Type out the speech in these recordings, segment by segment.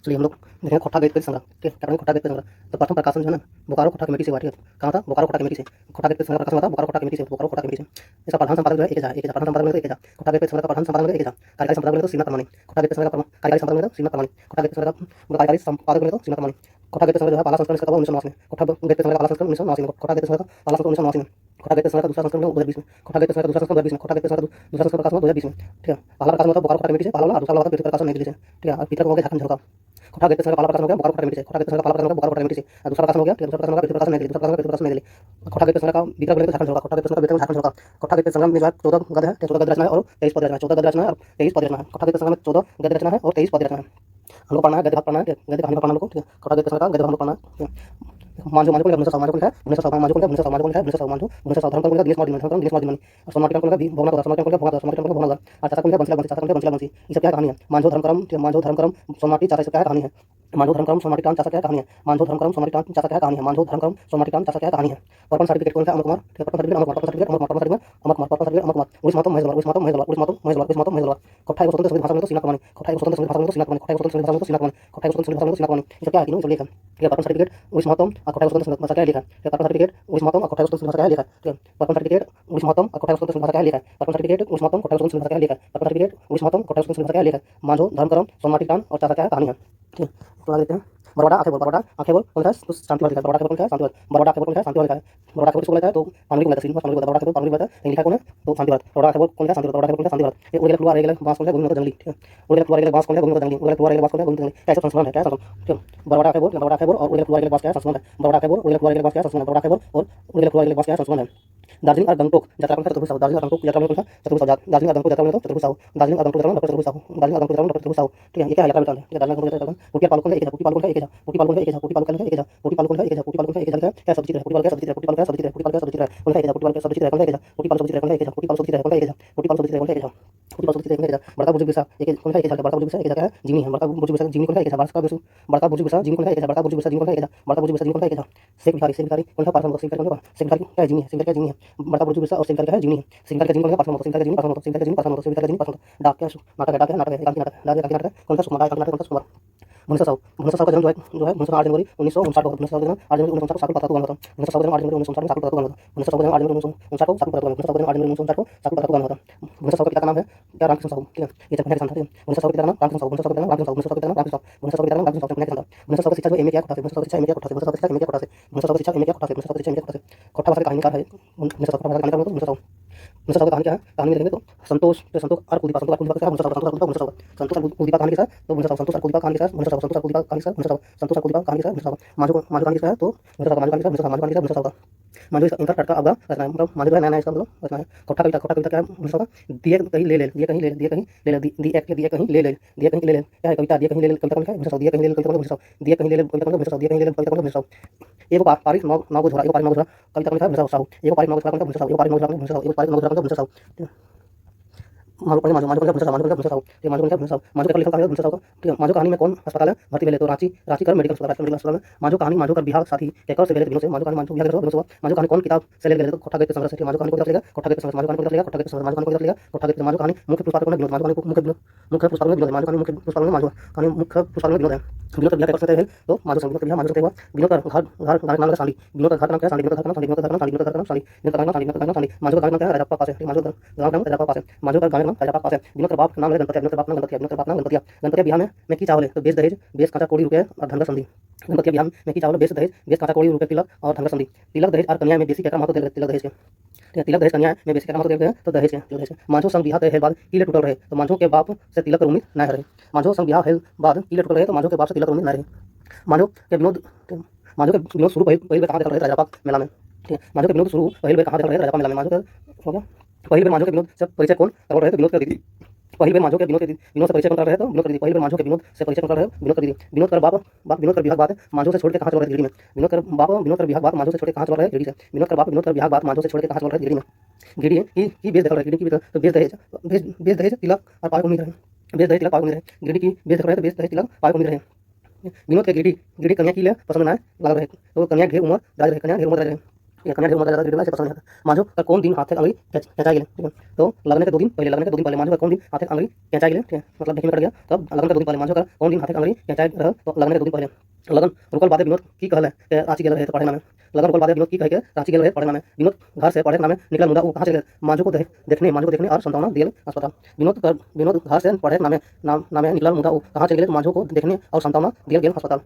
चलिए हम लोग देखेंगे खोटा गणित संग्रह। ठीक है, क्या खोटा गणित संग्रह। तो प्रथम प्रकाशन जो है ना बोकारो खोटा कमेटी से हुआ। ठीक है, कहाँ था? बोकारो खोटा कमेटी से। खोटा गणित संग्रह प्रकाशन हुआ था बोकारो खोटा कमेटी से। बोकारो खोटा कमेटी से इसका प्रधान संपादक जो है एक हजार प्रधान संपादक एक हजार। खोटा गणित संग्रह का प्रधान संपादक एक हजार। कार्यकारी संपादक मिले तो श्रीनाथ कमानी। खोटा गणित संग्रह का कार्यकारी संपादक मिले तो श्रीनाथ कमानी। खोटा गणित संग्रह का कार्यकारी संपादक मिले तो श्रीनाथ कमानी। खोटा गणित संग्रह जो है पहला संस्करण इसका 1989 में। खोटा गणित संग्रह का पहला संस्करण 1989 में। खोटा गणित संग्रह का पहला संस्करण 1989 में। खोटा गणित संग्रह का दूसरा संस्करण 2020 में। खोटा गणित संग्रह का दूसरा संस्करण 2020 में। खोटा गणित संग्रह का दूसरा संस्करण प्रकाशन 2020 में। ठीक है, पहला प्रकाशन हुआ बोकारो खोटा कमेटी से, पहला वाला, दूसरा वाला पृथ्वी प्रकाशन नई दिल्ली से। ठीक है, और भीतर को हो गया झारखंड झरोखा। खोटा गणित संग्रह का पहला प्रकाशन हो गया बोकारो खोटा कमेटी से। खोटा गणित संग्रह का पहला प्रकाशन हो गया बोकारो खोटा कमेटी से, और दूसरा प्रकाशन हो गया, ठीक है, दूसरा प्रकाशन हो गया पृथ्वी प्रकाशन नई दिल्ली। दूसरा प्रकाशन पृथ्वी प्रकाशन नई दिल्ली। खोटा गणित संग्रह का भीतर को झारखंड झरोखा। खोटा गणित संग्रह का भीतर झारखंड झरोखा। खोटा गणित संग्रह में जो है 14 गद्य है, 14 गद्य रचना है और 23 पद्य रचना है। 14 गद्य रचना है और 23 पद्य रचना है। खोटा गणित संग्रह में 14 गद्य रचना है और 23 पद्य रचना है। हम लोग पढ़ना है गद्य भाग पढ़ना है, गद्य कहानी पढ़ना है। ठीक है, खोटा गणित संग्रह का गद्य भाग पढ़ना है। मांझो मांझो को लिखा 1900 मांझो को लिखा 1900 मांझो को लिखा 1900 मांझो को लिखा 1900 मांझो 1900 धर्म को लिखा दिनेश मार्जिन धर्म दिनेश मार्जिन और सोनाटिकन को लिखा भोगनाथ सोनाटिकन को लिखा भोगनाथ सोनाटिकन को लिखा भोगनाथ और चाचा को लिखा बंसीला बंसी। ये सब क्या कहानी है? मांझो धर्मक्रम सोनाटी चाचा से क्या कहानी है? मांझो धर्मक्रम सोनाटी कांत चाचा क्या कहानी है? मांझो धर्मक्रम सोनाटी कांत चाचा क्या कहानी है? मांझो धर्मक्रम सोनाटी कांत चाचा क्या कहानी है? पर्पण सर्टिफिकेट कौन सा? Amar Kumar. पर्पण certificate Amar Kumar. पर्पण certificate Amar Kumar. पर्पण certificate Amar Kumar. पर्पण certificate Amar Kumar. Odisha मातम महेश उड़ीस मातम महेश उड़ीस मातम महेश उड़ीस मातम महेश। खोटा है स्वतंत्र संगीत भाषा में तो श्रीनाथ कमानी। खोटा है स्वतंत्र संगीत भाषा में तो श्रीनाथ कमानी। खोटा है स्वतंत्र संगीत भाषा में तो श्रीनाथ कमानी। खोटा है स्वतंत्र संगीत भाषा में तो श्रीनाथ कमानी। ये क्या है? तीनों सब लिखा। ठीक है, पर्पण सर्टिफिकेट उड़ीस मातम और खोटा है स्वतंत्र संगीत भाषा क्या लिखा है? पर्पण सर्टिफिकेट उड़ीस मातम और खोटा है स्वतंत्र संगीत भाषा क्या लिखा है? ठीक है, पर्पण सर्टिफिकेट उड़ीस मातम और खोटा है स्वतंत्र संगीत भाषा क्या लिखा है? पर्पण सर्टिफिकेट उड़ीस मातम खोटा है स्वतंत्र संगीत भाषा क्या लिखा है? पर्पण सर्टिफिकेट उड़ीस मातम खोटा है स्वतंत्र संगीत भाषा क्या लिखा है? मांझो धर्मक्रम सोनाटी कांत और चाचा क्या कहानी है? ठीक है, तो आगे देखते हैं। बरोड़ा आंखें बोल, बरोड़ा आंखें बोल कौन सा है? तो शांतिवाद लिखा है। बरोड़ा आंखें बोल कौन सा है? शांतिवाद। बरोड़ा आंखें बोल कौन सा है? शांतिवाद लिखा है। बरोड़ा आंखें बोल किसको लिखा है? तो पानुली को लिखा है। श्रीनिवास पानुली को लिखा है। बरोड़ा आंखें बोल पानुली को लिखा है। कहीं लिखा कौन है? तो शांतिवाद। बरोड़ा आंखें बोल कौन सा है? शांतिवाद। बरोड़ा आंखें बोल कौन सा? शांतिवाद। ये उड़ेला प्लुआ रेगेला बांस कौन सा? गोविंद जंगली। ठीक है, उड़ेला प्लुआ रेगेला बांस कौन सा? गोविंद जंगली। उड़ेला प्लुआ रेगेला बांस कौन सा? गोविंद जंगली। क्या संस्करण है? क्या संस्करण? ठीक है, बरोड़ा आंखें बोल और उड़ेला प्लुआ रेगेला बांस क्या संस्करण है? बरोड़ा आंखें बोल उड़ेला प्लुआ रेगेला बांस क्या संस्करण है? बरोड़ा आंखें बोल और उड़ेला प्लुआ रेगेला बांस क्या संस्करण है? दार्जिलिंग और गंगटोक यात्रा कौन सा? चतुर्भुज साहू। दार्जिलिंग और गंगटोक यात्रा में कौन सा? चतुर्भुज साहू। दार्जिलिंग और गंगटोक यात्रा में तो चतुर्भुज साहू। दार्जिलिंग और गंगटोक यात्रा में डॉक्टर चतुर्भुज साहू। दार्जिलिंग और गंगटोक यात्रा में डॉक्टर चतुर्भुज साहू। ठीक है, ये क्या है? यात्रा में ठीक है, दार्जिलिंग और गंगटोक यात्रा में पुटिया पालकों का एक हजार। पुटी पालकों का एक हजार। पुटी पालकों का एक हजार। पुटी पालकों का एक हजार। पुटी पालकों का एक हजार। पुटी पालकों का एक हजार। क्या शब्द चित्र है? पुटी पालक का शब्द चित्र है। पुटी पालक का शब्द चित्र है। पुटी पालक का शब्द चित्र है। कौन सा एक हजार? पुटी पालक का शब्द चित्र है। कौन सा एक हजार? पुटी पालक शब्द चित्र है। कौन सा एक हजार? पुटी पालक शब्द चित्र है। कौन सा एक हजार? पुटी पालक शब्द चित्र है। कौन सा एक हजार? पुटी पालक शब्द चित्र है। कौन सा एक हजार? बड़का बुजुर्ग बिरसा एक कौन सा एक हजार? बड़का बुजुर्ग बिरसा एक हजार क्या है? जीनी है। बड़का बुजुर्ग बिरसा जीनी कौन सा एक हजार? बड़का बुजुर्ग बिरसा जीनी कौन सा एक हजार? बड़का बुजुर्ग बिरसा जीनी कौन सा एक हजार? बड़का बुजुर्ग बिरसा जीनी कौन सा एक हजार? शेख भिखारी कौन सा? पार्सल शेख भिखारी शेख भिखारी क्या है? जीनी है। शेख भिखारी क्या है? जीनी है। बड़का बुजुर्ग बिरसा और शेख भिखारी क्या है? जीनी है। शेख भिखारी का जीनी कौन सा? पार्सल शेख भिखारी का जीनी पार्सल शेख भिखारी का जीनी पार्सल शेख भिखारी का जीनी पार्सल डाक क्या नाटक है? डाक है नाटक है एकांकी नाटक है। डाक एकांकी नाटक है कौन सा? सुकुमार। एकांकी नाटक कौन सा? सुकुमार। भुवनेश्वर साहू। भुवनेश्वर साहू का जन्म जो है 8 जनवरी 1959 को। भुवनेश्वर साहू का जन्म 8 जनवरी 1959 को साकुर पता हुआ था। भुवनेश्वर साहू का जन्म 8 जनवरी 1959 में साकुर पता हुआ था। भुवनेश्वर साहू का जन्म 8 जनवरी 1959 को साकुर पता हुआ था। भुवनेश्वर साहू का जन्म 8 जनवरी 1959 को साकुर पता हुआ था। भुवनेश्वर साहू के पिता का नाम है क्या? रामकृष्ण साहू। ठीक है, ये चकमक किसान था। भुवनेश्वर साहू के पिता का नाम रामकृष्ण साहू। भुवनेश्वर साहू के पिता का नाम रामकृष्ण साहू। भुवनेश्वर साहू के पिता का नाम रामकृष्ण साहू। भुवनेश्वर साहू के पिता का नाम रामकृष्ण साहू चकमक किसान था। भुवनेश्वर साहू की शिक्षा जो एमए किया कोटा से। भुवनेश्वर साहू की शिक्षा एमए किया कोटा से। भुवनेश्वर साहू की शिक्षा एमए किया कोटा से। भुवनेश्वर साहू की शिक्षा एमए किया कोटा से। भुवनेश्वर साहू की शिक्षा एमए किया कोटा से। खोटा भाषा का कहानीकार है भुवनेश्वर साहू। खोटा भाषा का कहानीकार भुवनेश्वर साहू। भुवनेश्वर साहू की कहानी क्या है? कहानी में देखेंगे तो संतोष और कुलदीपा। संतोष और कुलदीपा क्या? भुवनेश्वर साहू। संतोष और कुलदीपा कहानी के साथ तो भुवनेश्वर साहू। संतोष और कुलदीपा कहानी के साथ भुवनेश्वर साहू। संतोष और कुलदीपा कहानी के साथ भुवनेश्वर साहू। संतोष और कुलदीपा कहानी के साथ भुवनेश्वर साहू। मांझो कहानी का है तो भुवनेश्वर साहू। मांझो कहानी का भुवनेश्वर साहू। मांझो कहानी का भुवनेश्वर साहू का। मांझो इनका टटका अवगा रचना है। मतलब मांझो का नया नया इसका मतलब रचना है। खोटा कविता क्या है? भुवनेश्वर का दिए कहीं ले ले दिए कहीं ले दिए कहीं ले ले दिए कहीं ले ले दिए कहीं ले ले क्या है? कविता दिए कहीं ले ले कविता कौन है? भुवनेश्वर साहू। दिए कहीं ले ले कविता कौन है? भुवनेश्वर साहू। दिए कहीं ले ले कविता कौन है? भुवनेश्वर साहू। दिए कहीं ले ले कविता कौन है? भुवनेश्वर साहू। एगो पारिक नौ को झोरा। एगो पारिक नौ को झोरा कविता कौन है? भुवनेश्वर साहू। एगो पारिक नौ को झोरा कौन है? भुवनेश्वर साहू। एगो पारिक नौ को झोरा कौन है? भुवनेश्वर साहू। एगो पारिक नौ को झोरा कौन है? भुवनेश्वर साहू। मांझो का भुवनेश्वर साहू। मांझो का भुवनेश्वर साहू। ठीक, मांझो का भुवनेश्वर साहू। मांझो का लेखक है भुवनेश्वर साहू का। ठीक है, मांझो कहानी में कौन अस्पताल है भर्ती पहले? तो रांची कर मेडिकल अस्पताल में। मांझो कहानी मांझो कर बिहार साथी कैकर से पहले दिनों से। मांझो कहानी मांझो बिहार दिनों से। मांझो कहानी कौन किताब से ले गए? तो खोटा गणित संग्रह से। मांझो कहानी को किताब लेगा खोटा गणित संग्रह। मांझो कहानी को लेगा खोटा गणित संग्रह। मांझो कहानी को लेगा खोटा गणित। मांझो कहानी मुख्य पुष्पार्पण में विनोद। मांझो कहानी मुख्य पुष्पार्पण में विनोद। मांझो कहानी मुख्य पुष्पार्पण में मांझो कहानी मुख्य पुष्पार्पण में विनोद है। विनोद का बिहार कैकर से है तो मांझो संग। विनोद का बिहार मांझो से हुआ। विनोद का घर का नाम है सांडी। विनोद का घर का नाम क्या? सांडी। विनोद का घर का नाम सांडी। विनोद का घर का नाम सांडी। विनोद का घर का नाम सांडी। विनोद का घर का नाम सांडी। विनोद का घर का नाम सांडी। मांझो का घर का नाम क्या है? राजापा पास है। मांझो का गांव का नाम राजापा पास है। मांझो का गांव का नाम राजापा पास है। विनोद का बाप का नाम है गणपतिया। विनोद का बाप नाम गणपतिया। विनोद का बाप नाम गणपतिया। गणपतिया बिहार में की चावल है तो बेच दहेज बेच कांचा कोड़ी रुपये और धनगर संधि। गणपतिया बिहार में की चावल बेच दहेज बेच कांचा कोड़ी रुपये तिलक और धनगर संधि। तिलक दहेज और कन्या में बेसी क्या महत्व दिया? तिलक दहेज के। ठीक है, तिलक दहेज कन्या में बेसी क्या महत्व दिया गया? तो दहेज के। मांझो संग बिहार है बाद किले टूटल रहे तो मांझो के बाप से तिलक उम्मीद न रहे। मांझो संग बिहार है बाद किले टूटल रहे तो मांझो के बाप से तिलक उम्मीद न रहे। मांझो के विनोद शुरू पहले कहाँ देखल रहे? राजापाक मेला में। ठीक है, मांझो के विनोद शुरू पहले कहाँ देखल रहे? राजापाक मेला में। मांझो के हो गया पहले बार मांझो के विनोद से परिचय कौन करवा रहे? तो विनोद कर दीदी। पहली बार मांझो के विनोद से परिचय कौन कर रहे? तो विनोद कर दीदी। पहली बार मांझो के विनोद से परिचय कौन कर रहे? विनोद कर दीदी। विनोद कर विनोद कर बिहार बाद मांझो से छोड़ के कहाँ चल रहे? दिल्ली में। विनोद कर बिहार बाद मांझो से छोड़ के कहाँ चल रहे? दिल्ली से। विनोद कर बिहार बाद मांझो से छोड़ के कहाँ चल रहे? दिल्ली में। गिरी की बेच देखल रहे। गिरी की तो बेच दहेज तिलक और पाए उम्मीद रहे। बेच दहेज तिलक पाए उम्मीद रहे। गिरी की बेच देख रहे तो बेच दहेज तिलक पाए उम्मीद रहे। विनोद के गिरी कन्या की लिए पसंद ना लग रहे तो कन्या ढेर उम्र राज रहे। कन्या ढेर उम्र राज रहे। ये कन्या ढेर मजा ज्यादा गिरला से पसंद आता मांझो का कौन दिन हाथे अंगली केचा गेले, ठीक है। तो लगने के 2 दिन पहले मांझो का कौन दिन हाथे अंगली केचा गेले, ठीक है, मतलब देखने में कट गया। तब लगन के 2 दिन पहले मांझो का कौन दिन हाथे अंगली केचा रह, तो लगन के 2 दिन पहले लगन रुकल बादे विनोद की कहले के रांची गेल रहे तो पढ़े नामे, लगन रुकल बादे विनोद की कह के रांची गेल रहे पढ़े नामे। विनोद घर से पढ़े नामे निकला मुदा वो कहां चले मांझो को देखने और संतावना दिए अस्पताल। विनोद घर से पढ़े नामे निकला मुदा वो कहां चले मांझो को देखने और संतावना दिए गेल अस्पताल।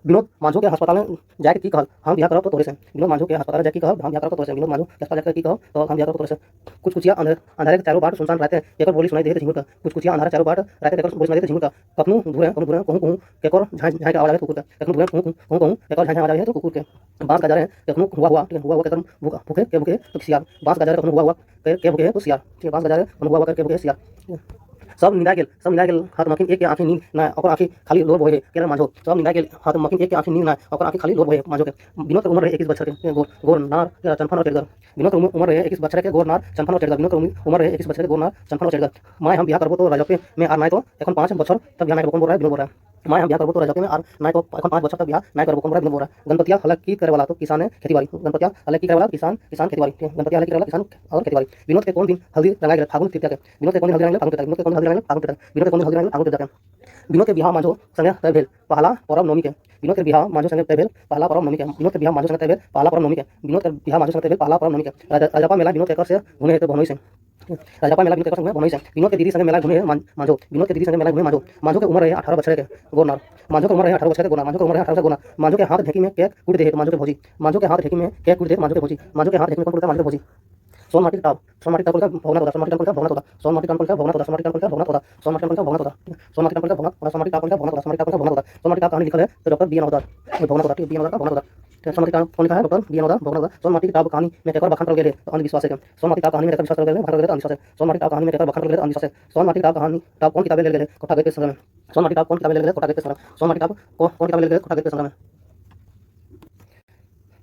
विनोद मांझो के अस्पताल में जाके की कहल हम बियाह करब तो तोरे से, विनोद मांझो के अस्पताल में जाके कहल हम बियाह करब तो तोरे से, विनोद मांझो के अस्पताल जाके की कहल तो हम बियाह करब तो तोरे से। कुछ कुछिया अंधारे के चारों बाट सुनसान रहते एकर बोली सुनाई देत झिंगुर का, कुछ कुछिया अंधारे चारों बाट रहते एकर बोली सुनाई देत झिंगुर का। कखनु दूरे कहूं केकर झाई के आवाज आवे कुकुर का, कखनु दूरे कहूं केकर झाई आवाज आवे तो कुकुर के। बांस गजा रहे कखनु हुआ केकर भूखे तो सियार, बांस गजा रहे कखनु हुआ के भूखे तो सियार, बांस गजा रहे कखनु हुआ के भूखे सियार। सब निंदा गेल हाथ मखिन एक के आंखी नींद ना ओकर आंखी खाली लोर बोहे केला मांझो, सब निंदा गेल हाथ मखिन एक के आंखी नींद ना ओकर आंखी खाली लोर बोहे मांझो के। विनोद के उम्र रहे 21 बछर के गोर नार चनफन और टेडगर, विनोद के उम्र रहे 21 बछर के गोर नार चनफन और टेडगर, विनोद के उम्र रहे 21 बछर के गोर नार चनफन और टेडगर। माय हम बियाह करबो तो राजपे में आर नाय तो एखन 5 बछर तक बियाह नाय करबो बोल रहा है विनोद बोल रहा है। माय हम बियाह करबो तो राजपे में आर नाय तो एखन 5 बछर तक बियाह नाय करबो बोल रहा है विनोद बोल रहा है। गणपतिया हलक की करे वाला तो किसान है खेतीबाड़ी, गणपतिया हलक की करे वाला किसान खेतीबाड़ी, गणपतिया हलक की करे वाला किसान और खेतीबाड़ी। विनोद के कौन दिन हल्दी रंगाई गए फागुन तृतीया के, विनोद के कौन दिन हल्दी रंगाई फागुन तृतीया, विनोद के कौन दिन हल्दी रंगाई फागुन तृतीया, विनोद के कौन दिन हल्दी रंगाई फागुन तृतीया। विनोद के बियाह मांझो संगे तय भेल पहला परब नवमी के, विनोद के बियाह मांझो संगे तय भेल पहला परब नवमी के, विनोद के बियाह मांझो संगे तय भेल पहला परब नवमी के, विनोद के बियाह मांझो संगे तय भेल पहला परब नवमी के। राजापा मेला विनोद के कर से घूमे हेतु भनोई से, राजापा मेला विनोद के कर संगे भनोई से। विनोद के दीदी संगे मेला घूमे मांझो, विनोद के दीदी संगे मेला घूमे मांझो। मांझो के उम्र रहे 18 बछर के गोरनार, मांझो के उम्र रहे 18 बछर के गोरनार, मांझो के उम्र रहे 18 बछर गोरनार। मांझो के हाथ ढेकी में केक कूट दे मांझो के भौजी, मांझो के हाथ ढेकी में केक कूट दे मांझो के भौजी, मांझो के हाथ ढेकी में कूट दे मांझो के भौजी। सोनमाटी टाप का भवना होता, सोनमाटी का भवना होता, सोनमाटी का भवना होता, सोनमाटी का भवना होता, सोनमाटी का भवना होता, सोनमाटी का भवना होता, सोनमाटी का भवना होता, सोनमाटी का भवना होता। सोनमाटी का कहानी लिखल है तो डॉक्टर बी एन होता भवना होता, बी एन होता भवना होता। सोनमाटी का कौन लिखा है डॉक्टर बी एन होता भवना होता। सोनमाटी का कहानी में केकर बखान कर गेले तो अंधविश्वास है, सोनमाटी का कहानी में केकर विश्वास कर गेले बखान कर गेले अंधविश्वास है, सोनमाटी का कहानी में केकर बखान कर गेले अंधविश्वास है। सोनमाटी का कहानी टाप कौन किताबें ले गेले कोठा गए के संग में, सोनमाटी का कौन किताबें ले गेले कोठा गए के संग में, सोनमाटी का कौन किताबें ले गेले कोठा गए के संग में।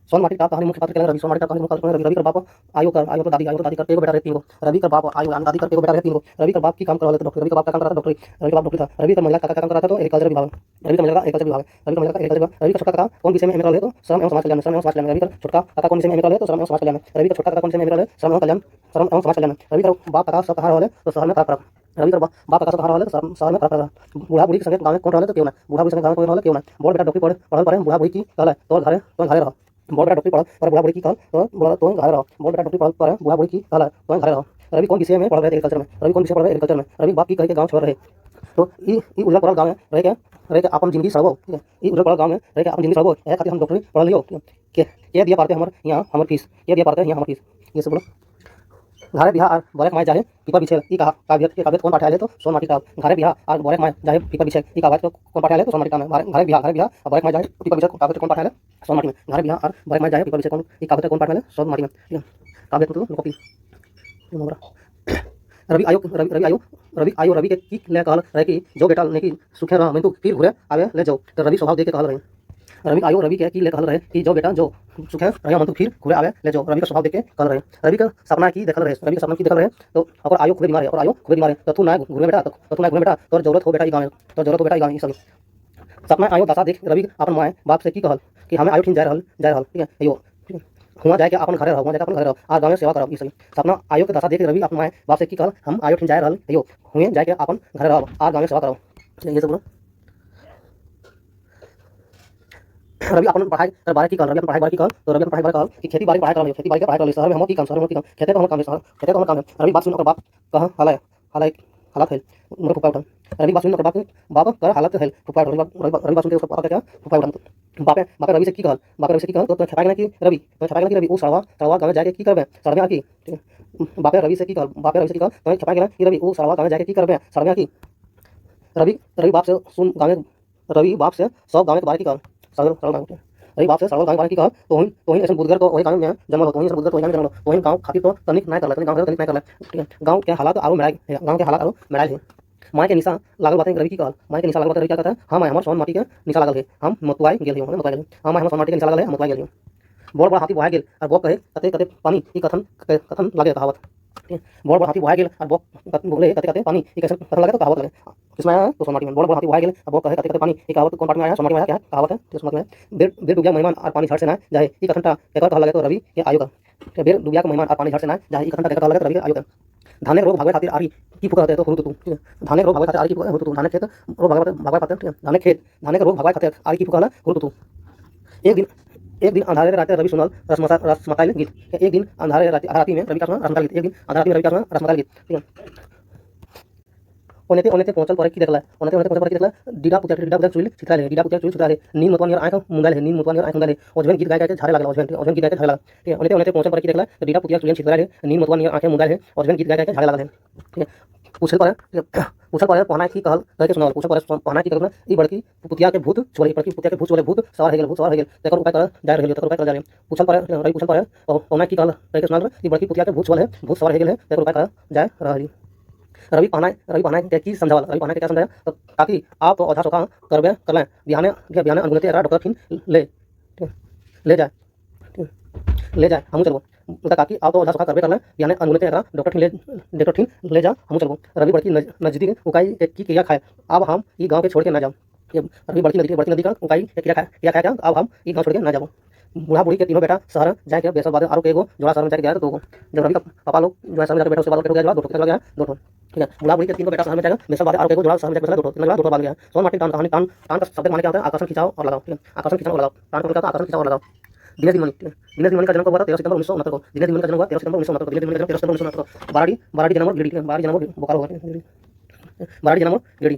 सोनमाटी का कहानी मुख्य पात्र के रवि, सोनमाटी का कहानी मुख्य पात्र रवि, रवि का बाप आयो कर दादी कर एगो बेटा रहे 3 गो, रवि का बाप आयो दादी कर एगो बेटा रहे 3 गो। रवि का बाप की काम कर रहा था डॉक्टर, रवि का बाप का काम कर रहा था डॉक्टरी, रवि का बाप डॉक्टर था। रवि का महिला का काम कर रहा था तो एग्रीकल्चर विभाग, रवि का महिला का एग्रीकल्चर विभाग, रवि का महिला का एग्रीकल्चर विभाग। रवि का छोटा काका कौन विषय में एमए रहे तो श्रम एवं समाज कल्याण, श्रम एवं समाज कल्याण। रवि का छोटा काका कौन विषय में एमए रहे तो श्रम एवं समाज कल्याण, रवि का छोटा काका कौन विषय में एमए रहे श्रम एवं कल्याण, श्रम एवं समाज कल्याण। रवि का बाप काका सब कहां रहे तो शहर में खराब, रवि का बाप काका सब कहां रहे तो शहर में खराब। बूढ़ा बुढ़ी के संगे गांव में कौन रहे तो क्यों ना, बूढ़ा बुढ़ी संगे गांव में कौन रहे क्यों ना। बोल बेटा डॉक्टरी पढ़ल पढ़े बूढ़ा बुढ़ी की कहले तो घरे रह, बोल बेटा डॉक्टरी पढ़ल पर बूढ़ा बुढ़ी की कहल तो घरे रह, बोल बेटा डॉक्टरी पढ़ल पर बूढ़ा बुढ़ी की कहले तो घरे रह। रवि कौन विषय में पढ़ रहे एग्रीकल्चर में, रवि कौन विषय पढ़ रहे एग्रीकल्चर में। रवि बाप की कह के गांव छोड़ रहे तो ई उजल पड़ल गांव में रह के अपन जिंदगी सड़बो, ई उजल पड़ल गांव में रह के अपन जिंदगी सड़बो। ए खातिर हम डॉक्टरी पढ़ लियो के दिया पारते हमर यहाँ हमर फीस, के दिया पारते यहाँ हमर फीस। ये सब बोलो घरे बिहा और बरक माय जाहे पीपर बिछे ई कहा काव्य कौन पाठे आले तो सोनमाटी का। घरे बिहा और बरक माय जाहे पीपर बिछे ई काव्य कौन पाठे आले तो सोनमाटी का में। घरे बिहा और बरक माय जाहे पीपर बिछे काव्य कौन पाठे आले सोनमाटी में। घरे बिहा और बरक माय जाहे पीपर बिछे कौन ई काव्य कौन पाठे आले सोनमाटी में। काव्य तो कॉपी रवि आयो रवि के की ले कहल रहे कि जो बेटा ने की सुखे रह मैं तू फिर घुरे आवे ले जाओ तो रवि स्वभाव दे के कहल रहे। रवि आयो रवि के की ले कहल रहे कि जो बेटा जो सुखे रहे मन तू फिर घुरे आवे ले जाओ, रवि का स्वभाव देख के कहल रहे। रवि का सपना की देखल रहे, रवि का सपना की देखल रहे तो और आयो खूबे बीमार है, और आयो खूबे बीमार है तो तू ना घुरे बेटा, तो तू ना घुरे बेटा तोर जरूरत हो बेटा ई गांव में, तो जरूरत हो बेटा ई गांव में। सब सपना आयो दशा देख रवि अपन माय बाप से की कहल कि हमें आयो ठीक जा रहल, ठीक है अयो हुआ जाए के अपन घरे रह, हुआ जाए अपन घरे रह आ गांव में सेवा करब। ई सब सपना आयो के दशा देख रवि अपन माय बाप से की कहल हम आयो ठीक जा रहल अयो हुए जाए के अपन घरे रह आ गांव में सेवा करब। ये सब बोलो रवि अपन पढ़ाई कर बारे की कहल, रवि अपन पढ़ाई बारे की कहल तो रवि अपन पढ़ाई बारे कहल कि खेती बाड़ी पढ़ाई कर, खेती बाड़ी के पढ़ाई कर शहर में हम की काम, शहर में की काम खेते को हम काम, खेते को हम काम। रवि बात सुन ओकर बाप कह हालत है उनका फुफा उठन। रवि बात सुन ओकर बाप कर हालत है फुफा उठन। रवि बात सुन के उसका पापा क्या फुफा उठन। बापे रवि से की कहल, बापे रवि से की कहल तो छपाई ना कि रवि तो छपाई ना कि रवि ओ सड़वा गांव जाके की करबे सड़वे आ की। बापे रवि से की कहल तो छपाई ना कि रवि ओ सड़वा गांव जाके की करबे सड़वे आ की। रवि बाप से सुन गांव, रवि बाप से सब गांव के बारे की कहल रवि बाप से सड़वा गांव की कहल तो ही ऐसा बुधगर को वही गांव में जन्म हो, तो ही बुधगर को वही गांव में जन्म हो, तो ही गांव खातिर तो तनिक नहीं करला, गांव तनिक नहीं करला। ठीक है गांव के हालात आरो मेराई है, गांव के हालात आरो मेराई है। माय के निशा लागल बातें रवि की कहल, माय के निशा लागल बातें रवि क्या कहता है हम हमर सोन माटी के निशा लागल है, हम मतुआई गेल हियो, मतुआई गेल हम हमर सोन माटी के निशा लागल है, हम मतुआई गेल हियो। बड़ हाथी बहा गेल और बो कहे कते कते पानी ई कथन लागे कहावत। ठीक है। बड़ बड़ हाथी बहा गेल और बक बोले कते कते पानी ये कैसे पता लगा तो कहावत है किसमें आया तो सोनाटी में बड़ बड़ हाथी बहा गेल और बक कहे कते कते पानी ये कहावत कौन पार्ट में आया सोनाटी में आया क्या कहावत है तो सोनाटी में बेर बेर डूबिया मेहमान और पानी झट से ना जाए ये कथनटा केकर कहा लगे तो रवि के आयोग का बेर डूबिया का मेहमान और पानी झट से ना जाए ये कथनटा केकर कहा लगे तो रवि के आयोग का धाने रोग भागवे खातिर आरी की फुका होते तो हुरु तू ठीक है धाने रोग भागवे खातिर आरी की फुका हुरु तू धाने खेत रोग भागवे खातिर ठीक है धाने का रोग भागवे खातिर आरी की फुका होला हुरु तू एक दिन अंधारे रात रवि सुनल रसमताइल गीत एक दिन अंधारे राती में रवि का सुनल रसमताइल गीत एक दिन अंधारे में रवि का सुनल रसमताइल गीत ठीक है ओनेते पहुंचल पर की देखला ओनेते पहुंचल पर की देखला डीडा पुतिया चुइल चित्रा ले नींद मुतवान यार आंख मुंगाले नींद मुतवान यार आंख मुंगाले ओजवन गीत गाय के झारे लागला ओजवन गीत गाय के झारे लागला ठीक है ओनेते पहुंचल पर की देखला डीडा पुतिया चुइल चित्रा ले नींद मुतवान यार आंख मुंगाले ओजवन गीत गाय के झारे लागला ठीक है पूछल पर पहना की कहल कह के सुनावल पूछल पर पहना की कहल ई बड़की पुतिया के भूत छोड़े बड़की पुतिया के भूत छोड़े भूत सवार हो गेल तेकर उपाय कर जा रहल तेकर उपाय कर जा रहल पूछल पर रवि पूछल पर पहना की कहल कह के सुनावल ई बड़की पुतिया के भूत छोड़े भूत सवार हो गेल है तेकर उपाय कर जा रहल रवि पहना के की समझावल रवि पहना के क्या समझाया तो ताकि आप तो आधा सोखा करबे करले बिहाने अनगुनते डॉक्टर फिन ले जाए हमू चलबो उनका ताकि आप तो आधा सोखा करबे करले बिहाने अनगुनते डॉक्टर फिन ले जा हमू चलबो रवि बड़की नजदीक उकाई की क्रिया खाए अब हम ई गांव के छोड़ के ना जाओ ये रवि बड़की नदी का उकाई के क्रिया खाए क्या अब हम ई गांव छोड़ के ना जाओ बूढ़ा बूढ़ी के तीनों बेटा शहर जाए के बेसर बाद आरो के एगो जोड़ा शहर में जाके गया तो दो जब रवि का पापा लोग जो शहर में जाके बैठा उसके बाद बैठ गया दो ठो गया दो ठो ठीक है बूढ़ा बूढ़ी के तीनों बेटा शहर में जाएगा बेसर बाद आरो के एगो जोड़ा शहर में जाके दो ठो बाद गया सोन मार्टिन टान का शब्द माने क्या होता है आकर्षण खिंचाव और लगाओ ठीक है आकर्षण खिंचाव और लगाओ टान का मतलब आकर्षण खिंचाव और लगाओ दिनेश दिनमणि का जन्म कब हुआ 13 सितंबर 1969 को दिनेश दिनमणि का जन्म हुआ 13 सितंबर 1969 को दिनेश दिनमणि का जन्म 13 सितंबर 1969 को बाराडी जन्म गिरी बाराडी जन्म बोकारो हुआ बाराडी जन्म गिरी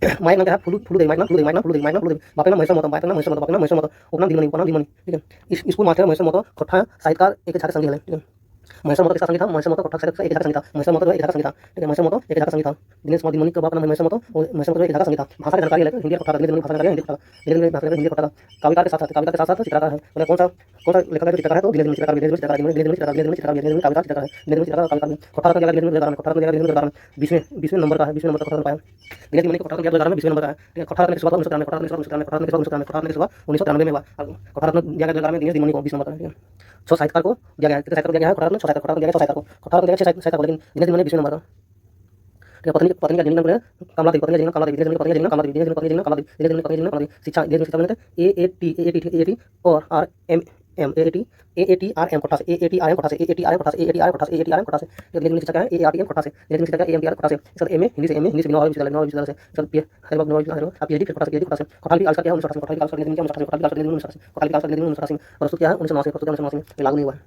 माइक नाम क्या है फुलू दे बापे नाम महेश मत उपनाम दिमनी ठीक है स्कूल मास्टर महेश मत खट्टा साहित्यकार एक झाक संगीत है ठीक है महेश मत के साथ संगीत था महेश मत खट्टा साहित्यकार एक झाक संगीत था महेश मत एक झाक संगीत था ठीक है महेश मत एक झाक संगीत था दिनेश मत दिमनी का बाप नाम महेश मत एक झाक संगीत था भाषा की जानकारी लेकर हिंदी खट्टा दिनेश भाषा जानकारी हिंदी खट्टा हिंदी खट्टा कविता के साथ चित्रकार है बोले कौन सा लेखक है चित्रकार है तो दिनेश चित्रकार दिनेश चित्रकार कविता चित्रकार है दिनेश चित्रकार कविता खट्टा का दिनेश 20वें नंबर का है 20वें नंबर का खट्टा पाया दिनेश दिमनी खट्टा का 20वें नंबर का है ठीक है खट्टा के शुरुआत 1993 में हुआ खट्टा दिया में दिनेश दिमनी को 20 नंबर का है 6 साहित्यकार को दिया गया साहित्यकार दिया गया है खट्टा को दिया गया 6 साहित्यकार को 6 साहित्यकार लेकिन दिनेश दिमनी 20 नंबर का पत्नी का जिंगल बोले कमला देवी शिक्षा AAT और AATRM कोटा से AATRM कोटा से लेकिन शिक्षा क्या है ARTM कोटा से लेकिन शिक्षा क्या AMTR कोटा से सर एमए हिंदी से 9 विश्वविद्यालय से सर PhD कोटा से कोटा भी आल्सर क्या 1988 कोटा भी आल्सर लेकिन क्या 1988 प्रस्तुत क्या है 1989 लागू नहीं हुआ है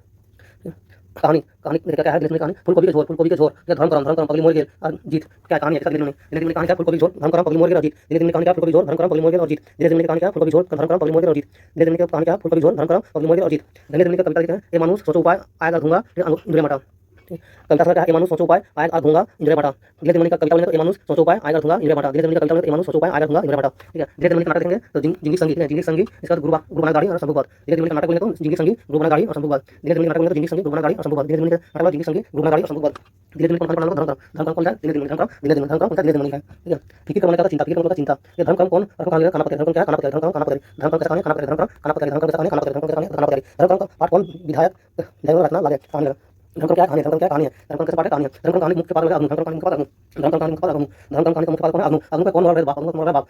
कहानी क्या है दिनेश कहानी फूलकोबी के झोर या धर्म करम पगली मोर गेल और जीत क्या कहानी है दिनेश कहानी क्या फूलकोबी झोर धर्म करम पगली मोर गेल और जीत दिनेश कहानी क्या फूलकोबी झोर धर्म करम पगली मोर गेल और जीत दिनेश कहानी क्या फूलकोबी झोर धर्म करम पगली मोर गेल और जीत दिनेश कहानी क्या फूलकोबी झोर धर्म करम पगली मोर गेल और जीत दिनेश कविता लिखा है ये मानुष सोचो उपाय आएगा धूंगा इंद्रिय मटा कविता का ये मानुष सोचो उपाय आएगा धूंगा इंद्रिय मटा दिनेश का कविता ये मानुष सोचो उपाय आएगा धूंगा इंद्रिय मटा दिनेश कविता ये मानुष सोचो उपाय आएगा धूंगा इंद्रिय मटा ठीक है दिनेश नाटक देखेंगे तो जिंगी संगीत इसका गुरु बना गाड़ी और संभववाद दिनेश नाटक बोले तो जिंगी संगीत गुरु बना गाड़ी और संभववाद दिनेश नाटक बोले तो जिंगी संगीत गुरु बना गाड़ी और संभववाद दिनेश नाटक जिंगी संगीत गुरु बना गाड़ी और संभववाद दिनेश कौन कौन है दिनेश है ठीक है फिक्र करने का चिंता ये धर्म कौन खाना पड़ता है खाना धर्म पाठ कौन विधायक रचना लगे धर्म क्या कहानी है धर्म कैसे पाठ कहानी है धर्म कहानी मुख्य पाठ धर्म कहानी मुख्य पाठ अग्नु का कौन मर बाप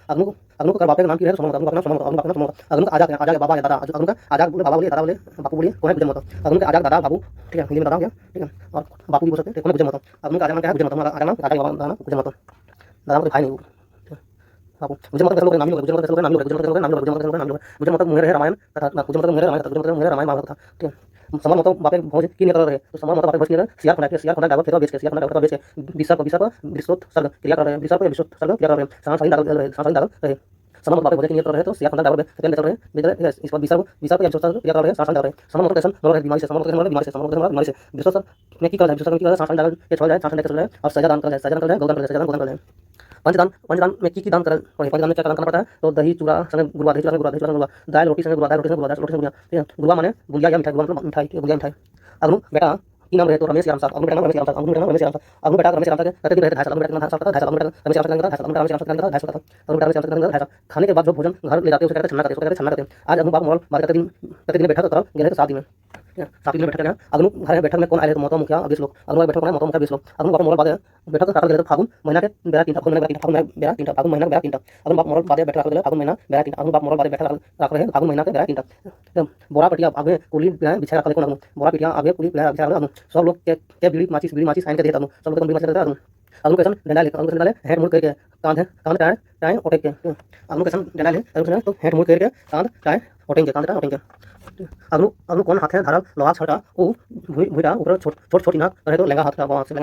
अग्नु का बाप का नाम की है अग्नु का आजा बाबा दादा अग्नु का आजा बोले बाबा बोले दादा बोले बापू बोले कौन है गुजर मत अग्नु का आजा दादा बाबू ठीक है हिंदी में बताऊं क्या ठीक है और बापू भी बोल सकते हैं कौन है गुजर मत अग्नु का आजा नाम क्या है गुजर मत आजा नाम बाबा गुजर मत दादा भाई नहीं बापू गुजर मत लोग नाम गुजर मत मुहर है रामायण तथा गुजर मत मुहर रामायण महाभारत था ठीक है समान मतलब बापे भोज की निकल रहे तो समान मतलब बापे भोज की सियार खंडा डाबर फेरा बेच के सियार खंडा बेच के विसर्प विश्वत सर्ग क्रिया कर रहे हैं विसर्प विश्वत सर्ग क्रिया कर रहे हैं सांस डाल रहे समान मतलब बापे भोज की निकल रहे तो सियार खंडा डाबर तेल चल रहे इस पर विसर्प या विश्वत क्रिया कर रहे हैं सांस डाल रहे हैं समान मतलब कैसन नर बीमारी से समान मतलब बीमारी से विश्वत में की कर रहे हैं विश्वत में की कर रहे हैं सांस डाल के छोड़ जाए सांस डाल के चल रहे हैं और सजा दान कर रहे हैं गोदान कर रहे हैं पंचदान में की दान कर पंचदान में क्या दान करना पड़ता है तो दही चूड़ा संग गुरुआ दाल रोटी संग गुरुआ ठीक है गुरुआ माने बुलिया या मिठाई गुरुआ मतलब मिठाई बुलिया मिठाई अग्नु बेटा की नाम रहे तो रमेश राम साहब अग्नु बेटा रमेश राम साहब अग्नु बेटा रमेश राम साहब कहते रहते हैं अग्नु बेटा रमेश राम साहब खाने के बाद जो भोजन घर ले जाते हैं उसे कहते हैं छन्ना करते हैं आज अग्नु बाप मोबाइल बात करते दिन बैठा तो तरफ गए थे शादी में सात दिन बैठक अग्नु घर बैठक में कौन आए तो मतो मुखिया 20 लोग अग्नु बैठक में मतो मुखिया 20 लोग अग्नु बाप मोरल बादे बैठक रात गेले फागुन महीना के बेरा 3 फागुन महीना बेरा 3 फागुन बेरा 3 फागुन महीना बेरा 3 अग्नु बाप मोरल बादे बैठक गेले फागुन महीना बेरा 3 अग्नु बाप मोरल बादे बैठक रख रहे फागुन महीना के बेरा 3 बोरा पटिया आगे कुली बिछा रखले कोन अग्नु बोरा पटिया आगे कुली बिछा रखले अग्नु सब लोग के बीड़ी माचिस आइन के देत अग्नु सब लोग बीड़ी माचिस देत अग्नु अग्नु कैसन डंडा ले अग्नु कैसन डाले हेड मुड़ करके कांध टाए ओटे के अग्नु कैसन डंडा ले अग्नु तो हेड मुड़ करके कांध टाए ओटेंगे अग्नु कौन हाथ है धरल लोहा छटा ओ भुइटा ऊपर छोट इना रहे तो लेंगा हाथ का वहां से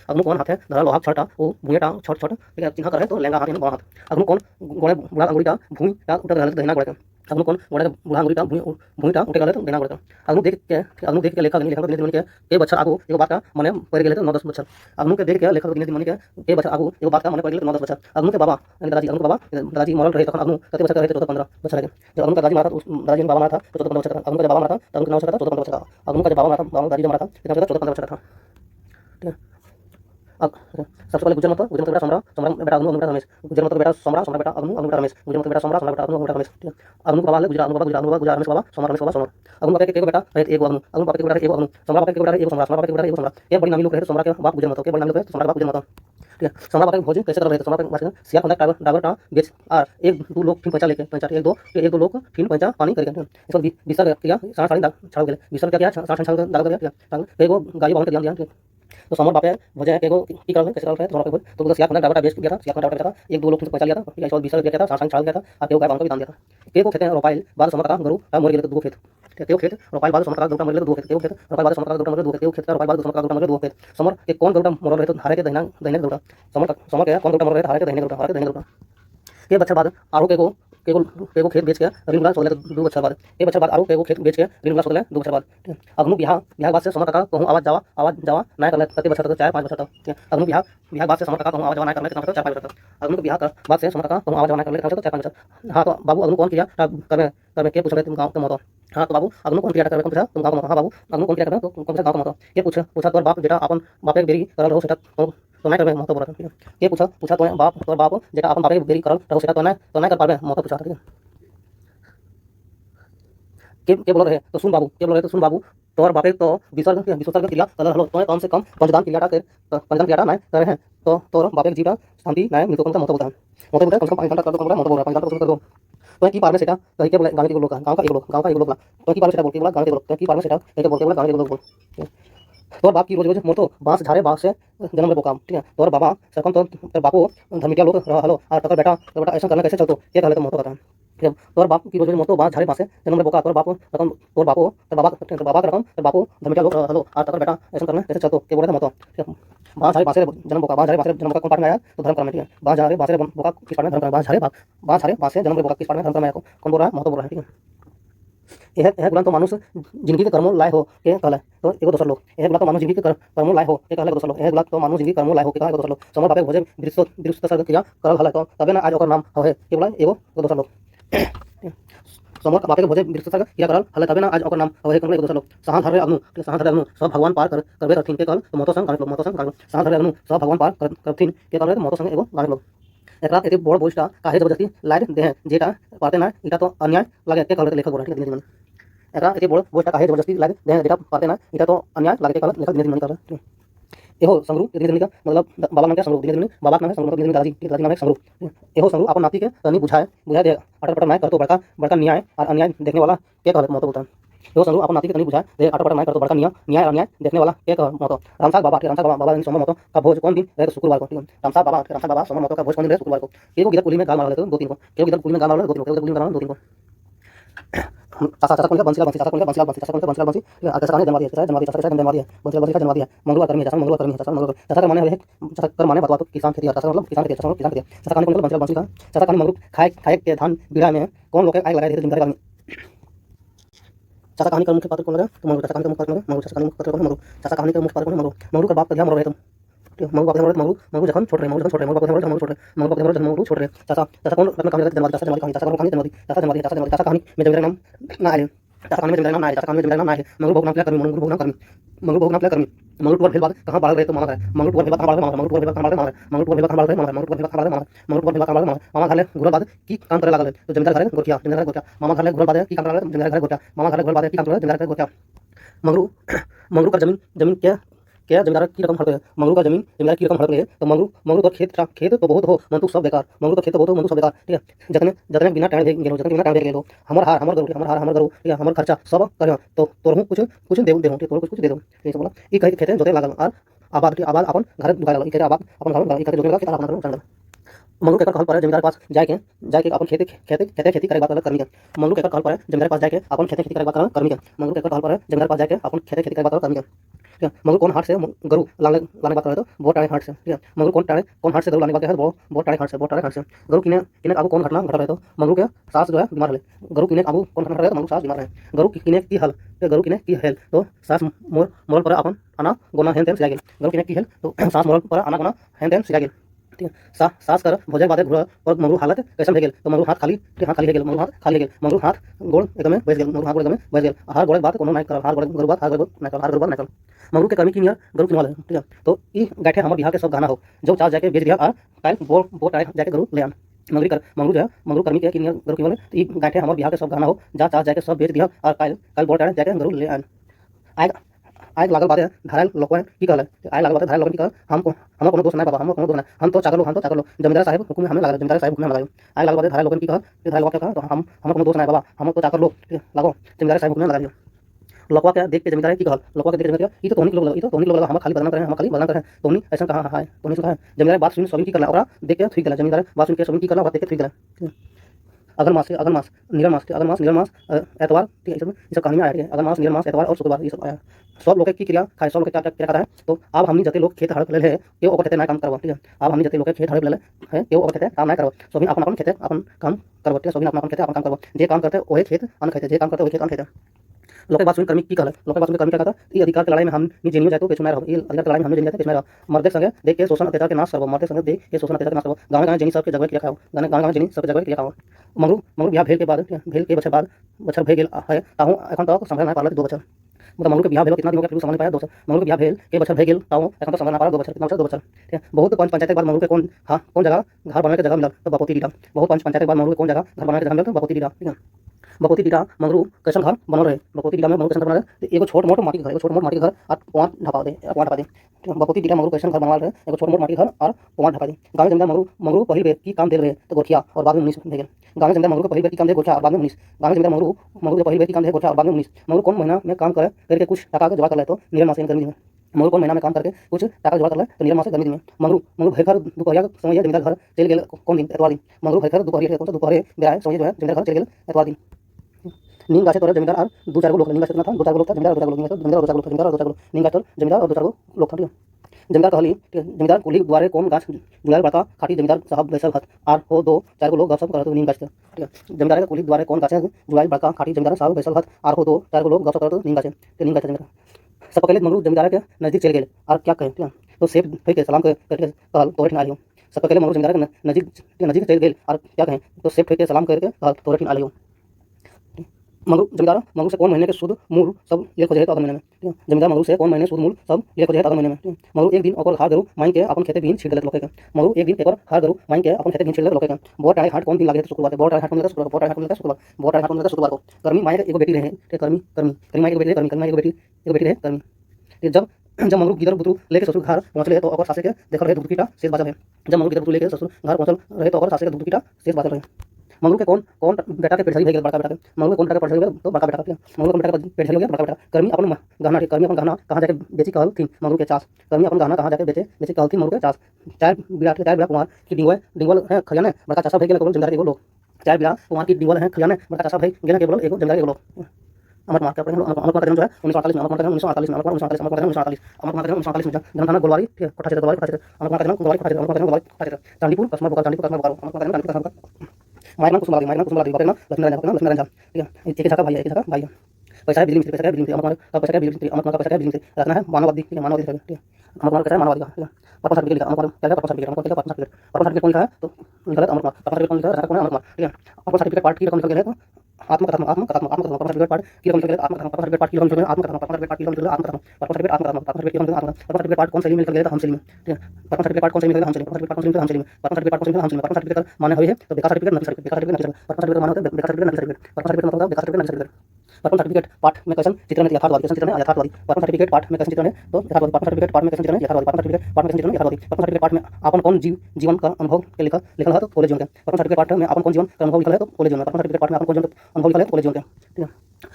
अग्नु कौन हाथ है धरल लोहा छटा ओ भुइटा छोट ठीक है चिन्ह करे तो लेंगा हाथ इन बड़ा हाथ अग्नु कौन गोड़े बुढ़ा अंगुलीटा भुइटा उठा रहले दहिना गोड़े अग्नु कौन गोड़े बुढ़ा अंगुलीटा भुइटा उठे रहले तो दहिना गोड़े अग्नु देख के लेखक दिन के बच्चा आगो एगो बात का मने पड़ गेले तो 9-10 बच्चा अग्नु के देख के लेखक दिन मन के बच्चा आगो एगो बात का मने पड़ गेले तो 9-10 बच्चा अग्नु के बाबा दादाजी मरल रहे तखन अग्नु कते बच्चा रहे 14-15 बच्चा रहे जब अग्नु का दादाजी मारा दादाजी बाबा मारा था 14-15 बच्चा अग्नु का बाबा मारा था अग्नु का नाम था 14-15 बच्चा अग्नु का बाबा मारा था दादाजी मारा था कितना 14-15 बच्चा था ठीक है अब सबसे पहले गुजर मत बेटा समरा बेटा अग्नु बेटा रमेश गुजर मत बेटा समरा बेटा अग्नु बेटा रमेश गुजर मत बेटा समरा बेटा अग्नु बेटा रमेश अग्नु बाबा गुजर रमेश बाबा समरा अग्नु बाबा के बेटा रहे एक अग्नु बाबा के बेटा एक अग्नु समरा बाबा के बेटा एक समरा के बेटा एक समरा ये बड़ी नामी लोग रहे समरा के बाप गुजर मत के बड़ी नामी लोग रहे समरा बाप गुजर मत ठीक है समरा बाबा के भोजन कैसे कर रहे थे समरा के सिया पंडा ड्राइवर का बेच और एक दो लोग फिर पैसा लेके पंचायत एक दो लोग फिर पैसा पानी करके इसको 20 किया 60 छाड़ गेले 20 किया 60 छाड़ दाग गया एगो गाड़ी बाउंड कर दिया तो समर बापे वजह है कि वो की कर कैसे कर रहे थे समर के तो सिया पंडा ड्राइवर बेच गया था सिया पंडा ड्राइवर था एक दो लोग फिर पैसा लिया था ठीक है 20 दिया था 60 छाड़ गया था और गाय बाउंड का भी दान दिया था के को खेते रोपाइल बाद समर का गरु का मर गेले तो दो खेत तेओ खेत रोपाइल बाद समर का गरु का मर गेले दो खेत तेओ खेत रोपाइल बाद समर का गरु का मर गेले दो खेत तेओ खेत रोपाइल बाद समर का गरु का मर गेले दो खेत समर के कौन गरु मर रहे तो हारे के दहिना गरु समर के कौन गरु मर रहे हारे के दहिना गरु के बच्चा बाद आरो के खेत बेच के ऋण गुला सोले 2 बच्चा बाद के बच्चा बाद आरो के खेत बेच के ऋण गुला सोले 2 बच्चा बाद अग्नु बिहार बाद से समर का कहूं आवाज जावा ना करले कते बच्चा तक 4-5 बच्चा तक अग्नु बिहार बाद से समर का कहूं आवाज जावा ना करले कितना 4-5 बच्चा तक अग्नु के बिहार बाद से समर का कहूं आवाज जावा ना करले कितना 4-5 बच्चा हां तो बाबू अग्नु कौन किया करने के पूछ रहे तुम गांव के मतो हां तो बाबू अग्नु कौन किया करने को पूछा तुम गांव के मतो हां बाबू अग्नु कौन किया करने तो कौन सा गांव के मतो के पूछा तोर बाप बेटा अपन बापे बेरी करल रहो सेटा तो नहीं करबे मतो बोला ठीक है के पूछा तो बाप जेटा अपन बापे बेरी करल रहो सेटा तो नहीं कर पाबे मतो पूछा ठीक है के बोल रहे तो सुन बाबू के बोल रहे तो सुन बाबू तोर बापे तो विसर्जन क्रिया कलर हलो तो कम से कम पंचदान क्रियाटा नहीं करे हैं तो तोर बापे जीवा शांति नहीं मिलतो कम मत बोलता है मत बोलता कम से कम 5 घंटा कर दो मत बोल रहा 5 घंटा कर दो तो की पार में सेटा कहीं के बोले गांव के लोग गांव का एक लोग तो की पार में सेटा बोल के बोला गांव के लोग तो की पार में सेटा कहीं के बोल के बोला गांव के लोग तोर बाप की रोज मोतो बांस झारे बांस से जन्म में काम ठीक है तोर बाबा सरकम तो बापू धमिटिया लोग हलो और टकर बेटा ऐसा करना कैसे चलतो ये कहले तो मोतो कहता है तोर बाप की रोज मोतो बांस झारे बांस से जन्म में बोका तोर बापू रकम तोर बापू बाबा का रकम बापू धमिटिया लोग हलो और टकर बेटा ऐसा करना कैसे चलतो के बोले तो मोतो बांस झारे बांस से जन्म बोका बांस झारे बांस से जन्म का कौन पार्ट में आया तो धर्म करना ठीक है बांस झारे बांस से बोका किस पार्ट में धर्म करना बांस झारे बांस से जन्म में बोका किस पार्ट में धर्म करना कौन बोल रहा है मोतो बोल रहा है ठीक है यह गुलाम तो मानुष जिंदगी के कर्मों लाय हो के कहला तो एगो दोसर लोग यह गुलाम तो मानुष जिंदगी के कर्मों लाय हो के कहला दोसर लोग यह गुलाम तो मानुष जिंदगी कर्मों लाय हो के कहला दोसर लोग समर बापे भोजे दृश्य सर किया करल हला तो तबे ना आज ओकर नाम है के बोला एगो दोसर लोग समर बापे भोजे दृश्य सर किया करल हला तबे ना आज ओकर नाम है के दोसर लोग सहां धरे अग्नु सब भगवान पार करबे रथिन के कहल तो मोतो संग सहां धरे अग्नु सब भगवान पार करथिन के कहल तो मोतो संग एगो गाने लोग एकरा एते बड़ बोझटा काहे जबरदस्ती लाय दे हैं जेटा पाते ना इटा तो अन्याय लागे के कहल लेखक बोला ठीक है एकरा एते बड़ बोझटा काहे जबरदस्ती लाय दे हैं जेटा पाते ना इटा तो अन्याय लागे के कहल लेखक दिन मन कर एहो संगरू दिन का मतलब बाबा नाम के संगरू दिन बाबा नाम के संगरू दिन दादाजी नाम के संगरू एहो संगरू अपन नाती के तनी बुझाए दे अटर पटर नाय कर तो बड़का न्याय और अन्याय देखने वाला के कहल मत बोलता एहो संगरू अपन नाती के तनी बुझाए दे अटर पटर नाय कर तो बड़का न्याय अन्याय देखने वाला के कहल मत रामसाग बाबा दिन सोमवार मत का भोज कौन दिन रहे तो शुक्रवार को ठीक है रामसाग बाबा सोमवार मत का भोज कौन दिन रहे शुक्रवार को केगो गिदर पुली में गाल मार लेते 2-3 को केगो गिदर पुली में गाल मार लेते 2-3 को केगो पुली में गाल मार 2-3 को चाचा कौन बंसी चाचा कौन बंसी चाचा कौन जन्म दिया जन्म दिया मंगलवार कर्मी चाचा माने है चाचा कर माने बतवा तो किसान खेती चाचा मतलब किसान खेती चाचा कौन मतलब बंसी का चाचा कौन मंगरू खाए के धान बिगड़ा में कौन लोग आग लगाए थे जिम्मेदारी आदमी चाचा कहानी का मुख्य पात्र कौन लगा तो मंगरू चाचा कहानी का मुख्य पात्र मंगरू चाचा कहानी का मुख्य पात्र कौन मंगरू चाचा कहानी का मुख्य पात्र कौन मंगरू का बाप कहिया मर रहे तुम मंगरू बाप मंगरू जखन छोड़ रहे मंगरू छोड़ रहे चाचा कौन अपना काम करते चाचा कहानी में जमीन नाम ना आए चाचा कहानी में जमीन नाम ना आए चाचा कहानी में जमीन नाम ना आए मंगरू भोग नाम प्ले कर्मी मंगरू भोग फिर बाद कहां बाल रहे तो मामा मंगरू भोग कहां बाल मामा घाले घुरल बाद की काम करे लागल तो जमींदार घरे गोरखिया मामा घाले घुरल बाद की काम करे जमींदार घरे गोरखिया मामा घाले घुरल बाद की काम करे जमींदार घरे गोरखिया मंगरू मंगरू का जमीन जमीन क्या क्या जमींदार की रकम हड़प है। मंगरू का जमीन जमींदार की रकम हड़प है तो मंगरू मंगरू तो खेत तो बहुत हो मंतु सब बेकार। मंगरू तो खेत तो बहुत हो मंतु सब बेकार। ठीक है जतने जतने बिना टाइम गेलो जतने बिना टाइम गेलो हमर हार हमर गरू हमर हार हमर गरू। ठीक है हमर खर्चा सब कर तो तोरहू कुछ कुछ दे दे तोर कुछ दे दो। ये सब बोला ई कह खेते जोते लागल और आबाद के आबाद अपन घर दुकान लागल ई कह आबाद अपन घर ई कह जोते लगा खेत अपन घर चल। मंगरू के कहल पर जमींदार पास जाके अपन खेती करे बात करनी है। मंगरू के कहल पर जमींदार पास जाके अपन खेती करे बात करनी है। मंगरू के कहल पर जमींदार पास जाके अपन खेती करे बात करनी है। ठीक है मंगरू कौन हाट से गरू लाने बात करे तो बहुत टाणे हाट से। ठीक है मंगरू कौन हाट से गरू लाने बात है बहुत टाणे हाट से गरू किने किने आबू कौन घटना घटा रहे तो मंगरू के सास जो है बीमार है। गरू किने आबू कौन घटना रहे तो मंगरू सास बीमार है। गरू किने की हल गरू किने की हेल तो सास मोरल पर अपन आना गोना हेन तेन सिया गेल। गरू किने की हेल तो सास मोरल पर आना गोना हेन तेन सिया गेल। ठीक है सास कर भोजन बादे घुरा और मंगरू हालत कैसन भे गेल तो मंगरू हाथ खाली है गेल मंगरू हाथ खाली है गेल मंगरू हाथ गोड़ एकदम बैस गेल मंगरू हाथ गोड़ एकदम बैस गेल हार गोड़ बात कोनो नहीं कर हार गोड़ गरु बात हार गोड़ नहीं कर हार गोड़ बात नहीं कर। मंगरू के कमी की नियर गरु किनवा ले। ठीक है तो ई गाठे हमर बिहार के सब गाना हो जो चार जाके बेच दिया और काल बोट आए जाके गरु ले आन। मंगरू जो है मंगरू कर्मी के नियर गरु किनवा ले तो ई गाठे हमर बिहार के सब गाना हो जा चार जाके सब बेच दिया और काल बोट आए जाके गरु ले आन। आग लागल बात है धारल लोकन की कहल आग लागल बात है धारल लोकन की कहल हम कोनो दोष नहीं बाबा हम कोनो दोष नहीं हम तो चाकर लो जमींदार साहब हुकुम में हमें लगा जमींदार साहब हुकुम में लगा आग लागल बात है धारल लोकन की कहल धारल लोकन का तो हम कोनो दोष नहीं बाबा हम तो चाकर लो लागो जमींदार साहब हुकुम में लगा लोकवा के देख के जमींदार की कहल लोकवा के देख के जमींदार ई तो तोनी लोग ई तो तोनी लोग हम खाली बदनाम करे तोनी ऐसा कहां है तोनी से कहा जमींदार बात सुन सभी की करला ओकरा देख के ठीक गला जमींदार बात सुन के सभी की करला बात देख के ठीक गला। अगर मास नीरल मास एतवार ठीक है ये सब कहानी में आया है। अगर मास नीरल मास एतवार और शुक्रवार ये सब आया सब लोग की क्रिया खाए सब लोग क्या क्या करता है तो अब हमनी जते लोग खेत हड़प ले है के ओकर खेते ना काम करवा। ठीक है अब हमनी जते लोग खेत हड़प ले है के ओकर खेते काम ना करवा सभी अपन अपन खेते अपन काम करवा। ठीक है सभी अपन अपन खेते अपन काम करवा जे काम करते ओहे खेत अन खेते जे काम करते ओहे खेत अन खेते। लोग बात सुन कर्मी की कहल लोग बात सुन कर्मी क्या कहता ये अधिकार के लड़ाई में हम नी जेनियो जातो पेछ में रहो ये अधिकार के लड़ाई में हम जेनियो जातो पेछ में रहो मर्दे संगे देख के शोषण अत्याचार के नाश करबो मर्दे संगे देख के शोषण अत्याचार के नाश करबो गांव गांव जेनी सब के जगह किया खाओ गांव जेनी सब के जगह किया खाओ। मंगरू बियाह भेल के बाद भेल के बछर भे गेल है ताहू एखन तक संभाल ना पारल 2 बछर मतलब मंगरू के बियाह भेल कितना दिन के समझ पाया 2 बछर मंगरू के बियाह भेल के बछर भे गेल ताहू एखन तक संभाल ना पारल 2 बछर कितना बछर 2 बछर। ठीक है बहुत पंचायत के बाद मंगरू के कौन जगह घर बनाने के जगह मिला तो बपोती डीडा बहुत पंचायत के बाद मंगरू के कौन जगह घर बनाने के जगह मिला तो बपोती डीडा। ठीक है बपोती डीडा मंगरू कैसन घर बनल रहे बपोती डीडा में मंगरू कैसन बना रहे एगो छोट मोट माटी घर एगो छोट मोट माटी घर और पोंट ढपा दे। बपोती डीडा मंगरू कैसन घर बनवाल रहे एगो छोट मोट माटी घर और पोंट ढपा दे। गांव जमींदार मंगरू पहली बेर की काम दे रहे तो गोठिया और बाद में 19 दे गेल। गांव जमींदार मंगरू पहली बेर की काम दे गोठिया और बाद में 19 गांव जमींदार मंगरू पहली बेर की काम दे गोठिया और बाद में 19 मंगरू कौन महीना में काम करके कुछ टका का जुगाड़ कर ले तो नीरल मास गर्मी में मंगरू कौन महीना में काम करके कुछ टका जुगाड़ कर ले तो नीरल मास गर्मी में मंगरू घर दुपहरिया समय जमींदार घर चल गेल कौन दिन एतवार दिन मंगरू घर दुपहरिया कौन दुपहरे बेरा समय जो है जमींदार घर चल गेल एतवार दिन। नीम गाछे तोरे जमींदार और 2-4 लोग नीम गाछे था 2-4 लोग था जमींदार 2-4 लोग जमींदार 2-4 लोग नीम गाछ जमींदार और 2-4 लोग था। जमींदार कहली जमींदार कुली द्वारे कौन गाछ जुगाड़ बता खाटी जमींदार साहब बैसल हत आर हो 2-4 लोग गपशप करत नीम गाछ। ठीक है जमींदार के कुली द्वारे कौन गाछ जुगाड़ बता खाटी जमींदार साहब बैसल हत आर हो 2-4 लोग गपशप करत नीम गाछ जमींदार सब पहले मंगरू जमींदार के नजदीक चल गेल और क्या कहे। ठीक है तो सेफ के सलाम करके कहल तोरे ठिन आलियो सब पहले मंगरू जमींदार के नजदीक चल गेल और क्या कहे तो सेफ के सलाम करके कहल तोरे ठिन आलियो। मंगरू से कौन महीने के सूद मूल सब ले खोजे तो अगले महीने में। ठीक है जमींदार मंगरू से कौन महीने सूद मूल सब ले खोजे तो अगले महीने में। ठीक है मंगरू एक दिन ओकर हार गरु माइन के अपन खेते बीन छीड़ देलक लोके के मंगरू एक दिन एकर हार गरु माइन के अपन खेते बीन छीड़ देलक लोके के। बहुत टाइम हाट कौन दिन लागे तो शुक्रवार बहुत टाइम हाट कौन शुक्रवार बहुत टाइम हाट कौन शुक्रवार बहुत टाइम हाट कौन शुक्रवार को कर्मी माइन एगो बेटी रहे। ठीक कर्मी माइन एगो बेटी कर्मी एगो बेटी रहे कर्मी। जब मंगरू गिदर बुतरू लेके ससुर घर पहुंचले तो ओकर सासे के देखल रहे दुधकीटा शेष बाजल है। जब मंगरू गिदर बुतरू लेके ससुर घर पहुंचल रहे तो ओकर सासे के दुधकीटा शेष बाजल रहे। मंगरू के कौन बेटा के पेटझरी हो गया बड़का बेटा के मंगरू के कौन बेटा के पेटझरी हो गया तो बड़का बेटा के मंगरू के बेटा के पेटझरी हो गया बड़का बेटा। कर्मी अपन गहना कहाँ जाके बेची कहल थी मंगरू के चास कर्मी अपन गहना कहाँ जाके बेची कहल थी मंगरू के चास। चार बिरा कुमार की डिंगवल है खलियाने बड़का चासा भाई गेल कोनो जमींदार एगो लोग 4 बिरा कुमार की डिंगवल है खलियाने बड़का चासा भाई गेल केवल एगो जमींदार एगो लोग। अमर कुमार का जन्म जो है 1948 में जन्म थाना गोलवारी कोठा क्षेत्र गोलवारी अमर कुमार का जन्म गोलवारी कोठा क्षेत्र चांदीपुर कस्मा बोकारो अमर कुमार का जन्म माय नाम कुसुमलादेवी बापे नाम लक्ष्मीनारायण झा। ठीक है एक झाका भाई है एक झाका भाई है पैसा है बिजली मिस्त्री अमर कुमार का पैसा है बिजली मिस्त्री अमर कुमार का पैसा है बिजली मिस्त्री रखना है मानववादी। ठीक है मानववादी। ठीक है अमर कुमार का मानववादी का पापा सर्टिफिकेट लिखा अमर कुमार क्या पापा सर्टिफिकेट कौन लिखा है तो गलत अमर कुमार पापा सर्टिफिकेट कौन लिखा है कौन है अमर कुमार। ठीक है पापा सर्टिफिकेट पार्ट की रकम निकल गया है तो आत्मकथन पापा सर्टिफिकेट पार्ट की रकम निकल गया आत्मकथन पापा सर्टिफिकेट पार्ट की रकम निकल गया आत्मकथन पापा सर्टिफिकेट पार्ट की रकम निकल गया आत्मकथन पापा सर्टिफिकेट आत्मकथन पापा सर्टिफिकेट पार्ट कौन सही मिल गया हम सही में। ठीक है पापा सर्टिफिकेट पार्ट कौन सही मिल गया हम सही पापा सर्टिफिकेट हम सही पापा सर्टिफिकेट पार्ट कौन सही हम सही पापा सर्टिफिकेट माने हुई है तो बेकार सर्टिफिकेट नहीं सर्टिफिकेट बेकार सर्टिफिकेट नहीं सर्टिफिकेट पापा सर्टिफिकेट माने होता है बेकार सर्टिफिकेट नहीं सर्टिफिकेट पापा सर्टिफिकेट मतलब बेकार सर्टिफिकेट नहीं सर्टिफिकेट प्रथम सर्टिफिकेट पाठ में कैसन चित्रण है यथार्थवादी, कैसन चित्रण है यथार्थवादी। प्रथम सर्टिफिकेट पाठ में कैसन चित्रण है तो यथार्थवादी। प्रथम सर्टिफिकेट पाठ में कैसन चित्रण है यथार्थवादी। प्रथम सर्टिफिकेट पाठ में कैसन चित्रण है यथार्थवादी। प्रथम सर्टिफिकेट पाठ में आपन कौन जीवन का अनुभव के लिखल है तो कॉलेज जीवन के। प्रथम सर्टिफिकेट पाठ में आपन कौन जीवन का अनुभव लिखल है तो कॉलेज जीवन में। प्रथम सर्टिफिकेट पाठ में आपन कौन जीवन अनुभव लिखल है तो कॉलेज जीवन के। ठीक है।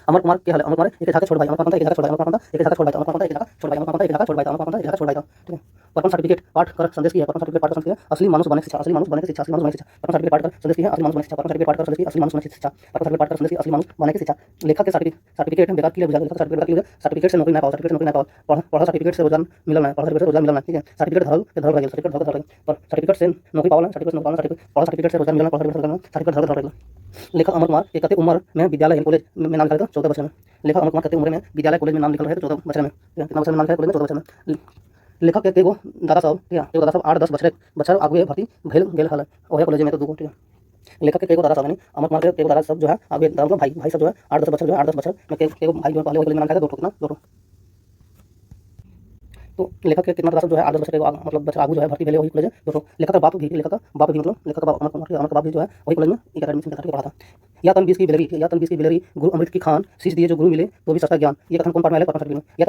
अमर कुमार के हाल है, अमर कुमार एक झाके छोड़ भाई, अमर कुमार एक झाके छोड़ भाई, अमर कुमार एक झाके छोड़ भाई, अमर कुमार एक झाके छोड़ भाई, अमर कुमार एक झाके छोड़ भाई, अमर कुमार एक झाके छोड़ भाई। ठीक है। प्रथम सर्टिफिकेट पाठ कर संदेश की है। प्रथम सर्टिफिकेट पाठ कर संदेश की है असली मानुष बनने की शिक्षा, असली मानुष बनने की शिक्षा, असली मानुष बनने की शिक्षा। प्रथम सर्टिफिकेट पाठ कर संदेश की है असली मानुष बनने की शिक्षा। प्रथम सर्टिफिकेट पाठ कर संदेश की असली मानुष बनने की शिक्षा। प्रथम सर्टिफिकेट पाठ कर संदेश की असली मानुष बनने की शिक्षा। लेखक के सर्टिफिकेट बेकार के लिए बुझा, लेखक सर्टिफिकेट के लिए सर्टिफिकेट से नौकरी ना पाओ, सर्टिफिकेट से नौकरी ना पाओ, पढ़ा सर्टिफिकेट से रोजगार मिलना है, पढ़ा सर्टिफिकेट से रोजगार मिलना है। ठीक है। सर्टिफिकेट धरल के धरल रहेगा, सर्टिफिकेट धरल पर सर्टिफिकेट से नौकरी पाओ, सर्टिफिकेट से नौकरी, सर्टिफिकेट पढ़ा सर्टिफिकेट से रोजगार मिलना, पढ़ा सर्टिफिकेट धरल रहेगा। लेखक अमर कुमार एक कते उम्र में विद्यालय कॉलेज में नाम लिखा था 14 वर्ष में। लेखक अमर कुमार कते उम्र में विद्यालय कॉलेज में नाम लिखल है 14 वर्ष में। कितना वर्ष में नाम लिखा है कॉलेज में 14 वर्ष में। लेखक के एगो दादा साहब, ठीक है, एगो दादा साहब 8-10 बच्चा आगे भर्ती भेल गेल हल ओहे कॉलेज में तो दूगो। ठीक है। लेखक के एगो दादा साहब यानी अमर कुमार के एगो दादा साहब जो है आगे दादा भाई सब जो है 8-10 बच्चा जो है 8-10 बच्चा में एगो भाई जो है पहले कॉलेज में नाम लिखा था 2 कितना 2। तो लेखक के कितना दादा साहब जो है 8-10 बच्चा मतलब बच्चा आगू जो है भर्ती भेले वही कॉलेज है 2। लेखक का बाप भी मतलब लेखक का बाप अमर का बाप भी जो है वही कॉलेज में एक एडमिशन करके पढ़ा था। या तन 20 की बिलरी गुरु अमृत की खान शीश दिए जो गुरु मिले तो भी सस्ता ज्ञान, ये कथन कौन पाठ में है? प्रथम सर्टिफिकेट में। या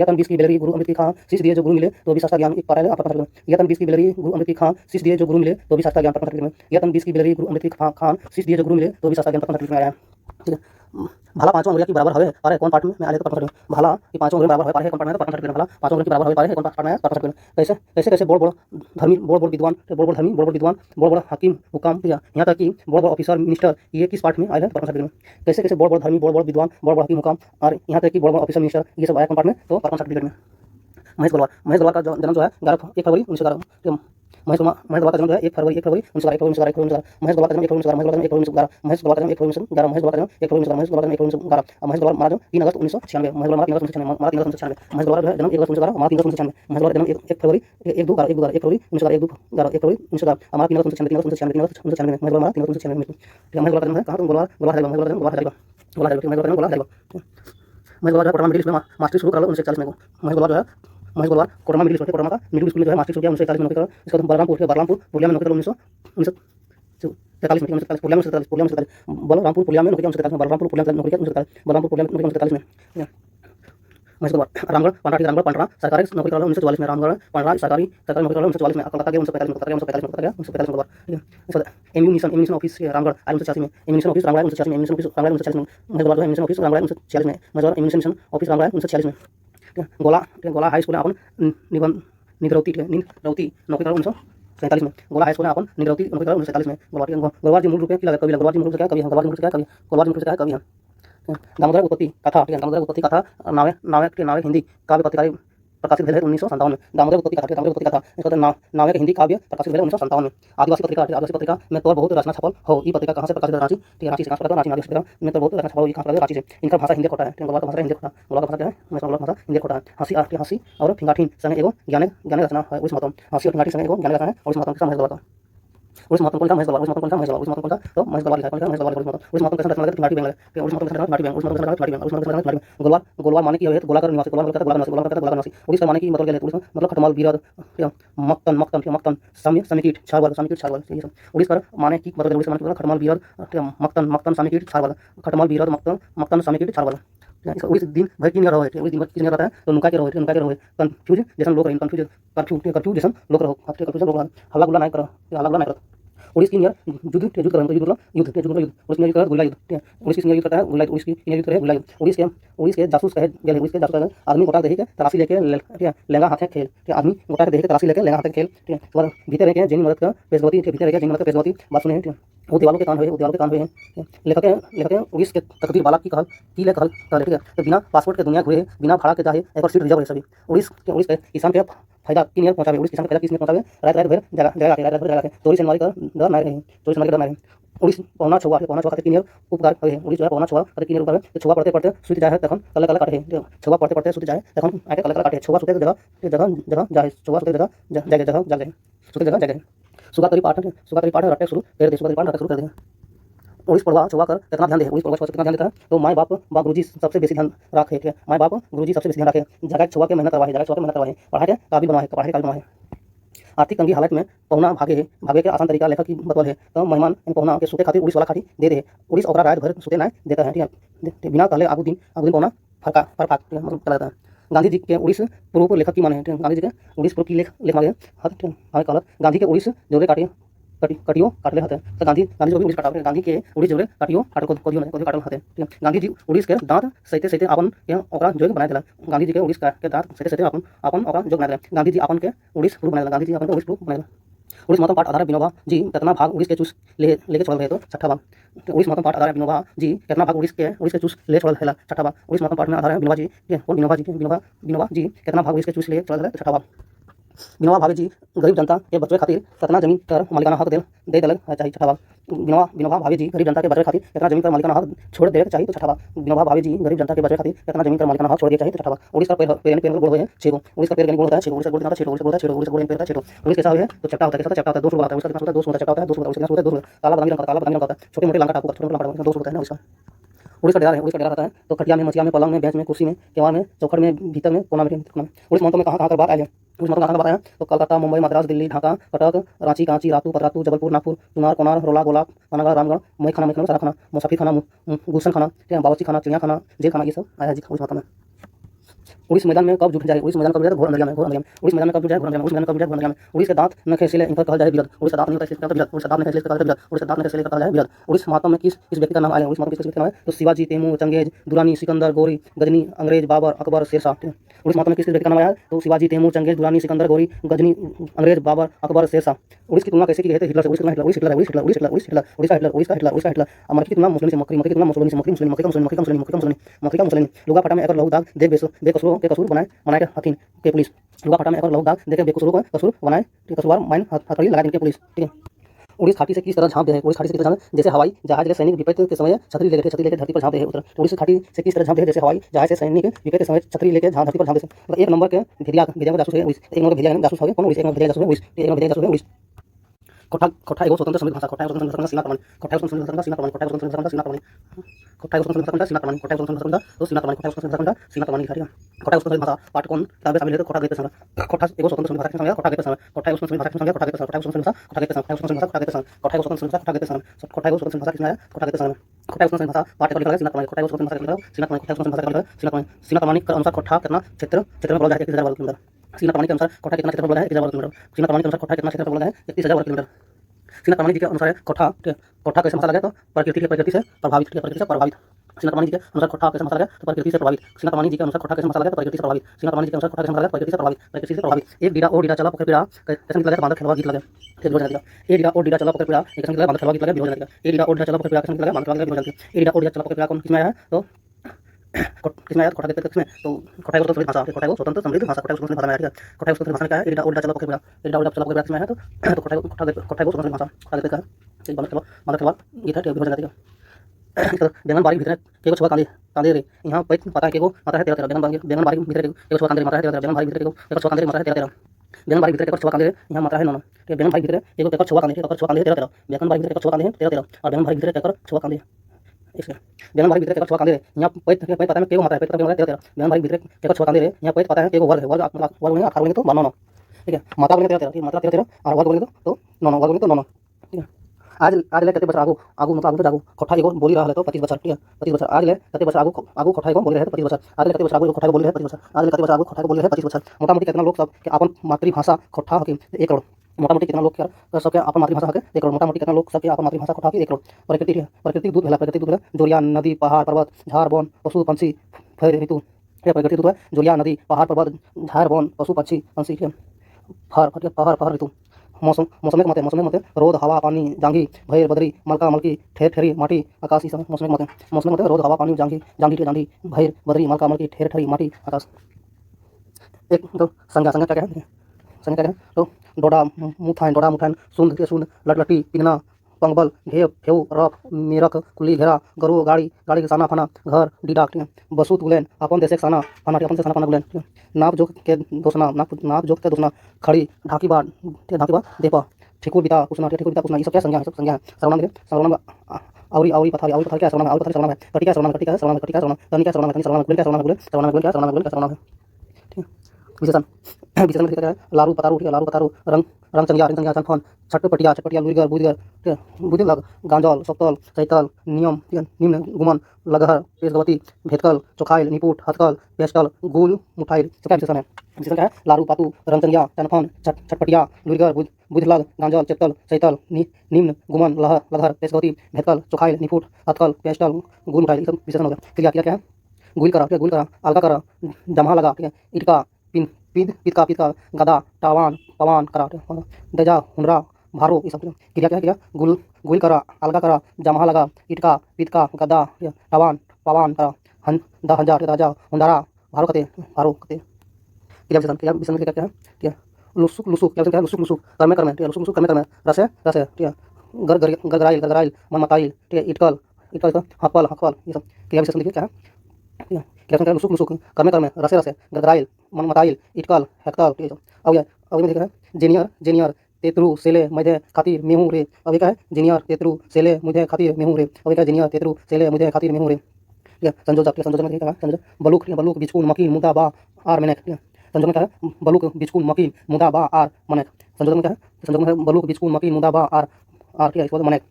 तन 20 की बिलरी गुरु अमृत की खान शीश दिए जो गुरु मिले तो भी सस्ता ज्ञान, एक पाठ है प्रथम सर्टिफिकेट में। या तन 20 की बिलरी गुरु अमृत की खान शीश दिए जो गुरु मिले तो भी सस्ता ज्ञान, प्रथम सर्टिफिकेट में। या तन 20 की बिलरी गुरु अमृत की खान शीश दिए जो गुरु मिले तो भी सस्ता ज्ञान, प्रथम सर्टिफिकेट में आया है। ठीक है। भला पांचों अंगुलियां की बराबर हवे पारे कौन पाठ में मैं आले तो प्रथम सर्टिफिकेट। भला ये पांचों अंगुलियां बराबर हवे पारे कौन पाठ में प्रथम सर्टिफिकेट। भला पांचों अंगुलियां की बराबर हवे पारे कौन पाठ में प्रथम सर्टिफिकेट। कैसे कैसे कैसे बोल धर्मी बोल विद्वान बोल धर्मी बोल विद्वान बोल हकीम हुकाम यहाँ तक कि बोल ऑफिसर मिनिस्टर ये किस पाठ में आया है प्रथम सर्टिफिकेट में। कैसे कैसे बोल धर्मी बोल विद्वान बोल हकीम हुकाम और यहाँ तक कि बोल ऑफिसर मिनिस्टर ये सब आया कौन पाठ में तो प्रथम सर्टिफिकेट में। महेश गलवार का जन्म जो है 1 फरवरी 1911। महेश गलवार का जन्म जो है 1 फरवरी 1911। महेश गलवार का जन्म 1 फरवरी 1911। महेश गलवार का जन्म 1 फरवरी 1911। महेश गलवार का जन्म 1 फरवरी 1911। महेश गलवार का जन्म 1 फरवरी 1911। महेश गलवार मारा जन्म 3 अगस्त 1996। महेश गलवार 3 अगस्त 1996। महेश गलवार जो है जन्म 1 अगस्त 1911 मारा 3 अगस्त 1996। महेश गलवार जन्म 1 फरवरी 1 फरवरी 1911 1 फरवरी 1911 हमारा 3 अगस्त 1996 में। महेश गलवार 3 अगस्त 1996 में। महेश गलवार का जन्म है कहाँ तो गलवार है। महेश गलवार जन्म गलवार है। महेश गलवार पटना मिडिल स्कूल में मास्टरी शुरू कर 1941 में। महेश गलवार कोटरमा मिडिल स्कूल कोटरमा का मिडिल स्कूल जो है मास्टरी शुरू किया 1941 में नौकरी करा। इसके बाद बलरामपुर पुलिया में नौकरी करा 1943 में। बलरामपुर पुलिया में नौकरी 1943 में। महेश गलवार रामगढ़ पंडरा सरकारी नौकरी करा 1944 में। रामगढ़ पंडरा सरकारी नौकरी करा 1944 में। कलकत्ता गया 1945 में। ठीक है। एम्यूनिशन ऑफिस रामगढ़ आया 1986 में। एम्यूनिशन ऑफिस रामगढ़ 1986 में। एम्यूनिशन ऑफिस रामगढ़ 1946 में। महेश गलवार एम्यूनिशन ऑफिस रामगढ़ 1946 में। महेश गलवार एम्यूनिशन ऑफिस रामगढ़ 1946 में। गोला हाई स्कूल अपन निगरौती नौकरी करा 1947 में। गोला हाई स्कूल अपन निगरौती नौकरी करा 1947 में। गलवार जी मूल रूप से कवि। गलवार जी मूल रूप से कवि है। गलवार जी मूल रूप से कवि है। दामोदर उत्पत्ति कथा। ठीक है। दामोदर उत्पत्ति कथा नावे हिंदी काव्य पत्रिका प्रकाशित भेल है 1957 में। दामोदर उत्पत्ति कथा इसका नावे के हिंदी काव्य प्रकाशित भेल 1957 में। आदिवासी पत्रिका में तोर बहुत रचना छपल हो। ई पत्रिका कहाँ से प्रकाशित? रांची। ठीक है। रांची से कहाँ रांची आदिवासी पत्रिका में तोर बहुत रचना छपल हो। कहाँ रांची से। इनका भाषा हिंदी खोटा है। गलवार का भाषा हिंदी खोटा। गलवार का भाषा क्या है? गलवार का भाषा हिंदी खोटा है। हंसी और फिंगाठीन संग एगो ज्ञान रचना है। उस मतम हंसी और फिंगाठीन संग एगो ज्ञान रचना है। और उस मतम का महेश गलवार का उस मतम को महेश गलवार तो उस मतम कैसे रचना नाटी बैंक है। उस मतम नाटी बैंक गोलवार माने की गोला कर निवासी गोला निवासी उड़ीसा माने की मतलब खटमल बीरद मक्तन समीकीट छारवाल ये सब उड़ीसा माने की मतलब उड़ीसा माने खटमल बीरद मक्तन समीकीट छारवाल खटमल बीरद मक्तन समीकीट छारवाल। उड़ीस दिन भर की रहो है। उड़ीस दिन भर किसने रहता है तो नुका के रहो कंफ्यूज जैसन लोग रहे कंफ्यूज जैसन लोग रहो हल्ला गुल्ला नहीं करो। उड़ीस की नियर युद्ध कर उड़ीस की नियर गुल्ला युद्ध। उड़ीस की नियर करता है गुल्ला उड़ीस की नियर युद्ध है गुल्ला युद्ध। उड़ीस के जासूस कहे गेल उड़ीस के जासूस कहे आदमी गोटा देखे के तलाशी लेके लेंगा हाथे खेल। आदमी गोटा देखे तलाशी लेके लेंगा हाथे खेल। ठीक है। और भीतर रह के जेनी मदद का पेशगवती भीतर रह के जेनी मदद का पेशगवती बात सुने। ठीक है। वो दीवारों के कान हुए हैं। लेखक उड़ीस के तकदीर बाला की कहल ठीक है। तो बिना पासपोर्ट के दुनिया घूरे बिना भाड़ा के जाए एक और सीट रिजर्व है सभी। उड़ीस के किसान के फायदा की नियर पहुंचावे। उड़ीस किसान के फायदा किस नियर पहुंचावे? रात भर जगह चोरी से का डर ना रहे। उड़ीस पौना छुआ खाते की नियर उपकार है। उड़ीस जो है पौना छुआ खाते की नियर उपकार है। छुआ पढ़ते सुत जाए तखन कल काटे। छुआ पढ़ते सुत जाए तखन आके कल काटे। छुआ सुते जगह जाए। छुआ सुते जगह जाए। सुगा तरी पाठ रटे शुरू कर दे। उड़ीस पढ़वा छुआ कर कितना ध्यान दे। उड़ीस पढ़वा कितना ध्यान देता है तो माँ बाप गुरुजी सबसे बेसी ध्यान रखे। ठीक है। माँ बाप गुरुजी सबसे बेसी ध्यान रखे। जगह छुआ के मेहनत करवाए। पढ़ाई के काबिल बनवाए। आर्थिक तंगी हालत में पहुना भागे भागे के आसान तरीका लेखक की बतवल है। तो मेहमान इन पहुना के सूते खातिर उड़ीस वाला खाटी दे दे। उड़ीस ओकरा रात भर सूते ना देता है, ठीक है, बिना कहले आगू दिन पहुना फरका फरका मतलब चला जाता है। गांधी जी के उड़ीस पूर्व लेखक की माने हैं, गांधी जी के उड़ीस पूर्व की लेख मांगे हत हमें कहलत गांधी के उड़ीस जोरे काटे कटियो काटले हते। तो गांधी जो भी उड़ीस काटा गांधी के उड़ीस जोरे कटियो काट को कोदियो काटल हते, ठीक है। गांधी जी उड़ीस के दांत सहिते सहिते अपन के ओकरा जोग बनाए देला। गांधी जी के उड़ीस के दांत सहिते सहिते अपन ओकरा जोग बनाए देला। गांधी जी अपन के उड़ीस प्रूफ बनाए देला। गांधी जी अपन के उड़ीस प्रूफ बनाए देला। उड़ीस महत्व पाठ आधार विनोबा जी कितना भाग उड़ीस के चूस लेके छोड़ल रहे तो छठा भाग। उड़ीस महत्व पाठ आधार विनोबा जी कितना भाग उड़ीस के चूस ले छोड़ल है छठा भाग। उड़ीस महत्व पाठ में आधार है विनोबा जी कौन विनोबा जी कितना भाग उड़ीस के चूस ले छोड़ल है छठा भाग। विनोबा भावे जी गरीब जनता के बचवे खातिर कितना जमीन पर मालिकाना हक दे देलक चाहिए छठा भाग। विनोबा भावे जी गरीब जनता के बचवे खातिर कितना जमीन पर मालिकाना हक छोड़ देलक चाहिए तो छठा भाग। विनोबा भावे जी गरीब जनता के बचवे खातिर कितना जमीन पर मालिकाना हक छोड़ दिया चाहिए तो छठा भाग। उड़ीस का पेड़ गुण होता है छेगो। उड़ीस का पेड़ गुण होता है छेगो। उड़ीस का गुण होता है छेगो। उड़ीस का गुण होता है छेगो। उड़ीस कैसा है तो चपटा होता है, कैसा चपटा होता है, दो होता है, उसका कितना होता है, दो होता है, चपटा होता है, दो होता है, काला बदामी रंग का होता है, छोटे मोटे लंका टापू का छोटे मोटे लंका दो होता है ना उसका। उड़ीस का डेरा है, उड़ीस का डेरा रहता है तो खटिया में, मचिया में, पलंग में, बेंच में, कुर्सी में, केवाड़ में, चौखट में, भीतर में, कोना में। उड़ीस महत्व में कहाँ बात आए। उड़ीस महत्व कहाँ बात आया तो कलकत्ता, मुंबई, मद्रास, दिल्ली, ढाका, कटक, रांची, कांची, रातू, पतरातू, जबलपुर, नागपुर, चुनार, कोनार, रोला, गोला, पनागढ़, रामगढ़, मई खाना, सारा खाना, मुसाफिर खाना, गुलशन खाना, बावर्ची खाना, चिड़िया खाना, जेल खाना, ये सब आया जी उड़ीस महत्व में। उड़ीस मैदान में कब जुट जाए, उड़ीस मैदान कब जाए घोर अंधेरिया में, उड़ीस मैदान में कब जुट जाए घोर अंधेरिया में, उड़ीस मैदान कब जुट जाए घोर अंधेरिया में। उड़ीस के दांत न खेसिले इन पर कहल जाए बिरद। उड़ीस का दांत नहीं खेसिले कहल बिरद। उड़ीस का दांत नहीं खेसिले कहल बिरद। उड़ीस का दांत नहीं खेसिले कहल जाए बिरद। उड़ीस महात्मा में किस व्यक्ति का नाम आया। उड़ीस महात्मा किस व्यक्ति का नाम है तो शिवाजी, तैमूर, चंगेज, दुरानी, सिकंदर, गौरी, गजनी, अंग्रेज, बाबर, अकबर, शेरशाह। उड़ीस महात्मा में किस व्यक्ति का नाम आया तो शिवाजी, तैमूर, चंगेज, दुरानी, सिकंदर, गौरी, गजनी, अंग्रेज, बाबर, अकबर, शेरशाह। उड़ीस की तुलना कैसे की गई है हिटलर से। उड़ीस का हिटलर। अमरीका की तुलना मुस्लिम से, मक्री की तुलना मुसलिनी। लुगा फटा में एकर लहू दाग देख बेकसूरों के कसूर बनाए के हथिन के पुलिस। लुगा फटा में एकर लहू दाग देख बेकसूरों को कसूर बनाए कसूरवार माइन हथकड़ी लगा देने के पुलिस, ठीक है। उड़ीस घाटी से किस तरह झांप दे है। उड़ीस घाटी से किस तरह झांप जैसे हवाई जहाज के सैनिक विपरीत के समय छतरी लेके धरती पर झांप दे है। उत्तर उड़ीस घाटी से किस तरह झांप दे है जैसे हवाई जहाज से सैनिक विपरीत के समय छतरी लेके धरती पर झांप दे। मतलब एक नंबर के भेदिया को जासूस है उड़ीस। एक नंबर भेदिया जासूस है कौन उड़ीस। एक नंबर भेदिया जासूस है उड़ीस। एक नंबर भेदिया जासूस है उड़ीस। कोठा एगो स्वतंत्र समृद्ध भाषा। कोठा एगो स्वतंत्र सीमा प्रमाण। कोठा एगो स्वतंत्र सीमा प्रमाण। कोठा एगो स्वतंत्र सीमा प्रमाण। कोठा एगो स्वतंत्र सीमा प्रमाण। कोठा एगो स्वतंत्र सीमा प्रमाण। कोठा एगो स्वतंत्र सीमा प्रमाण लिखा है। कोठा एगो स्वतंत्र भाषा पाठ कौन किताबें शामिल है तो कोठा गीत संग्रह। कोठा एगो स्वतंत्र भाषा के संग्रह। कोठा गीत संग्रह। कोठा एगो स्वतंत्र भाषा के संग्रह। कोठा गीत संग्रह। कोठा एगो स्वतंत्र भाषा। कोठा गीत संग्रह। कोठा एगो स्वतंत्र भाषा। कोठा गीत संग्रह। कोठा एगो स्वतंत्र भाषा। कोठा गीत संग्रह। कोठा एगो स्वतंत्र भाषा के संग्रह। कोठा गीत संग्रह। कोठा एगो स्वतंत्र भाषा पाठ लिखा है सीमा प्रमाण। कोठा एगो स्वतंत्र भाषा के सीमा प्रमाण। कोठा एगो स्वतंत्र भाषा के सीमा प्रमाण। सीमा प्रमाणिक के अनुसार कोठा कितना क्षेत्र में बोला जाए 31,000 वर्ग किलोमीटर। सीमा प्रमाणिक के अनुसार कोठा कितना क्षेत्र बोला है 31,000 वर्ग किलोमीटर। सीमा प्रमाणिक के अनुसार कोठा कितना क्षेत्र बोला है 31,000 वर्ग किलोमीटर। सीमा प्रमाणिक के अनुसार कोठा कैसे मसा लगे तो प्रकृति से प्रभावित। सीमा प्रमाणिक के अनुसार कोठा कैसे मसा लगे तो प्रकृति से प्रभावित। सीमा प्रमाणिक के अनुसार कोठा कैसे मसा लगे तो प्रकृति से प्रभावित। सीमा प्रमाणिक के अनुसार कोठा कैसे मसा लगे प्रकृति से प्रभावित। एक डीडा और डीडा चला पकड़ पीड़ा कैसे निकला बांधर खेलवा गीत लगे फिर हो जाएगा। ए डीडा और डीडा चला पकड़ पीड़ा कैसे निकला बांधर खेलवा गीत लगे हो जाएगा। ए डीडा और डीडा चला पकड़ पीड़ा कैसे निकला बांधर खेलवा गीत हो जाएगा। ए डीडा और डीडा चला पकड़ पीड़ा कौन किसमें आया है तो किसमें आया कोठा गीत किसमें तो कोठा एगो स्वतंत्र भाषा। कोठा एगो स्वतंत्र समृद्ध भाषा। कोठा एगो स्वतंत्र भाषा में आया। कोठा एगो स्वतंत्र भाषा का है। ए डीडा और डीडा चला पकड़ पीड़ा। ए डीडा और डीडा चला पकड़ पीड़ा किसमें आया तो कोठा एगो स्वतंत्र भाषा। कोठा गीत का एक बांधर खेलवा गीत है हो जाएगा। बेंगन बारी भीतर केगो छुआ कांदे रे यहाँ पैत पता है केगो माता है 13 बेंगन बारी भीतर केगो छुआ कांदे माता है 13 बेंगन बारी भीतर केगो छुआ कांदे माता है 13 बेंगन बारी भीतर केगो छुआ कांदे यहाँ माता है 9 बेंगन बारी भीतर केगो केगो छुआ कांदे 13 बेंगन बारी भीतर केगो छुआ कांदे 13 और बेंगन बारी भीतर केगो छुआ कांदे इसके बेंगन बारी भीतर केगो छुआ कांदे यहाँ पैत पता है केगो माता है पैत केगो 13 बेंगन बारी भीतर केगो छुआ कांदे यहाँ पैत पता है केगो वर्ग है वर्ग में 18 बोलेंगे तो 9 ठीक है। माता बोलेंगे 13 मात्रा 13 और वर्ग बोलेंगे तो 9 वर्ग बोलेंगे तो 9 ठीक है। आज ले कते बच्चा आगू मतलब आगू तो जागू कोठा एगो बोली रहा है तो 25 बच्चा ठीक है 25 बच्चा आज ले कते बच्चा आगू कोठा एगो बोली रहे 25 बच्चा आज ले कते बच्चा आगू कोठा बोली रहे 25 बच्चा आज ले कते बच्चा आगू कोठा बोली रहे 25 बच्चा। मोटा-मोटी कितना लोग सब के अपन मातृभाषा कोठा हकी 1 करोड़। मोटा-मोटी कितना लोग के सबके अपन मातृभाषा हके 1 करोड़। मोटा-मोटी कितना लोग सबके अपन मातृभाषा कोठा हकी 1 करोड़। प्रकृति दूध भेला जोरिया नदी पहाड़ पर्वत झाड़ वन पशु पंछी फर ऋतु प्रकृति दूध है जोरिया नदी पहाड़ पर्वत झाड़ वन पशु पंछी फर पहाड़ ऋतु। मौसम के मते रोद हवा पानी जांघी भैर बदरी मलका मलकी ठेर ठेरी माटी आकाश। इस मौसम के मते रोद हवा पानी जांघी जांघी भैर बदरी मलका मलकी ठेर ठेरी माटी आकाश। एक तो संज्ञा क्या है संज्ञा क्या है तो डोडा मुठान सुंद लटलटी पिगना पंगबल घेव फेऊ रफ मेरक कुली घेरा गरु गाड़ी के साना फाना घर डीडा बसु तुलेन अपन देश साना फाना गुलेन नाप जोक के दोसना खड़ी ढाकी बा देपा ठेकुर बिता उसना ये सब क्या संज्ञा है। सर्वनाम औरी पथारी क्या सर्वनाम है कटिका सर्वनाम तनिका सर्वनाम गुण क्या सर्वनाम है। विशेषण क्या है लारू पतारू रंग रंगचंगिया चनफन छटपटिया लुरिगर बुदिगर, ठीक है, बुदिलग गांजौल सप्तल सैतल नियम, ठीक है, निम्न गुमन लगहर पेशगवती भेदकल चोखाइल निपुट हथकल पेस्टल गुल मुठाइल। सबका विशेषण है। विशेषण क्या है? लारू पातू रंगचंगिया चनफन छटपटिया लुरिगर बुदिलग गांजौल चेतल सैतल निम्न गुमन लगहर पेशगवती भेदकल चोखाइल निपुट हथकल पेस्टल गुल मुठाइल। सब विशेषण हो गया। क्रिया क्या है? गुल करा, ठीक है, गुल करा अलगा करा जमा लगा, ठीक है, इटका पिन पिदका गदा टावान पवान करा, ठीक है, दजा हुनरा भारो। ये सब क्रिया क्या है? क्रिया गुल करा अलगा करा जमा लगा इटका पिदका गदा टावान पवान करा हन दा हजा दजा हुंडारा भारो कते। क्रिया विशेषण क्या है? ठीक है, लुसुक क्या है? लुसुक कर्मे ठीक है, लुसुक कर्मे रसे ठीक है, गरगराइल मन मताइल, ठीक है, इटकल हकवल। ये सब क्रिया विशेषण लिखिए क्या है? ठीक है, क्या लुसुक कर्मे रसे गरगराइल मन मताइल इटकल हकवल। ठीक है, अब ये देखा है जेनियर तेतरू सेले मुझे खातिर मेहू रे। अब ये क्या है? जेनियर तेतरू सेले मुझे खातिर मेहू रे। अब ये क्या है? जेनियर तेतरू सेले मुझे खातिर मेहू रे। ठीक है, संयोजक में क्या है? संयोजक बलूक बिचकुन मकीन मुदा बा आर मनेक। ठीक है, संयोजक में क्या है? बलूक बिचकुन मकीन मुदा बा आर मनेक। संयोजक में क्या है? संयोजक में बलूक बिचकुन मकीन मुदा बा आर ठीक है, इसको मनेक।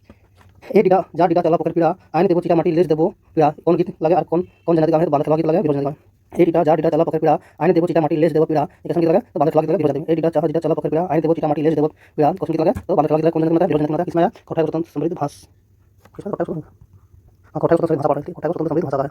ए डिडा जा डिडा चला पकड़ पीड़ा आने देबो चिटा माटी लेस देबो पीड़ा। कौन गीत लगे और कौन जनाती गावे? बांध गीत लगे विरोध जनाती। ए डिडा जा डिडा चला पकड़ पीड़ा आने देबो चिटा माटी लेस देबो पीड़ा। एक गीत लगे तो बांध गीत लगे विरोध जनाती। ए डिडा जा डिडा चला पकड़ पीड़ा आने देबो चिटा माटी लेस देबो पीड़ा। कौन गीत लगे तो बांध गीत लगे कौन जनाती विरोध जनाती। किसमें कोठाई को समृद्ध भाष, किसमें कोठाई को भाषा पढ़ रही थी। कोठाई को समृद्ध भाषा है।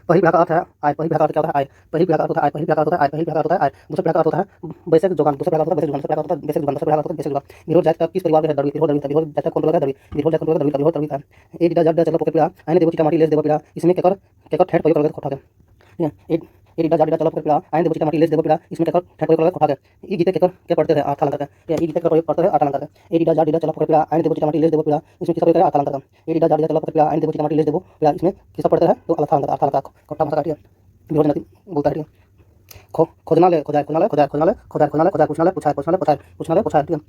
पहिल प्रकार अर्थ है आय। पहिल प्रकार क्या होता है? आय। पहिल प्रकार होता है आय। पहिल प्रकार होता है आय। पहिल प्रकार होता है आय। दूसरा प्रकार होता है वैश्विक जोगान। दूसरा प्रकार होता है वैश्विक जोगान। दूसरा प्रकार होता है वैश्विक जोगान। दूसरा प्रकार होता है वैश्विक जोगान। विरोध जात का किस परिवार में है? दरवी। विरोध जात का कौन लगा? दरवी। विरोध जात का दरवी था। ए डिडा जा चला पकड़ पीड़ा आने देबो चिटा माटी लेस देबो पीड़ा। इसमें केकर ठेठ प्रयोग करके कोठा के, ठीक है, ए डिडा जा डिडा चला पकड़ पीड़ा आने देबो चिटा माटी लेस देबो पीड़ा। इसमें केकर ठेठ प्रयोग करके कोठा के। ई गीते केकर के पढ़ते हैं अर्थ अलंकार के। ई गीते का प्रयोग करते हैं अर्थ अलंकार के। ए डिडा जा डिडा चला पकड़ पीड़ा आने देबो चिटा माटी लेस देबो पीड़ा। इसमें किसका प्रयोग है? अर्थ अलंकार का। ए डिडा जा डिडा चला पकड़ पीड़ा आने देबो चिटा माटी लेस देबो पीड़ा। इसमें किसका पढ़ते हैं? तो अर्थ अलंकार कोठा भाषा काटिए विरोध जनाती बोलता है। ठीक है, खोजना ले खोजाए खोजना ले खोजाए खोजना ले खोजाए खोजना ले खोजाए पूछना ले पूछाए पूछना ले पूछना ले पूछाए। ठीक है,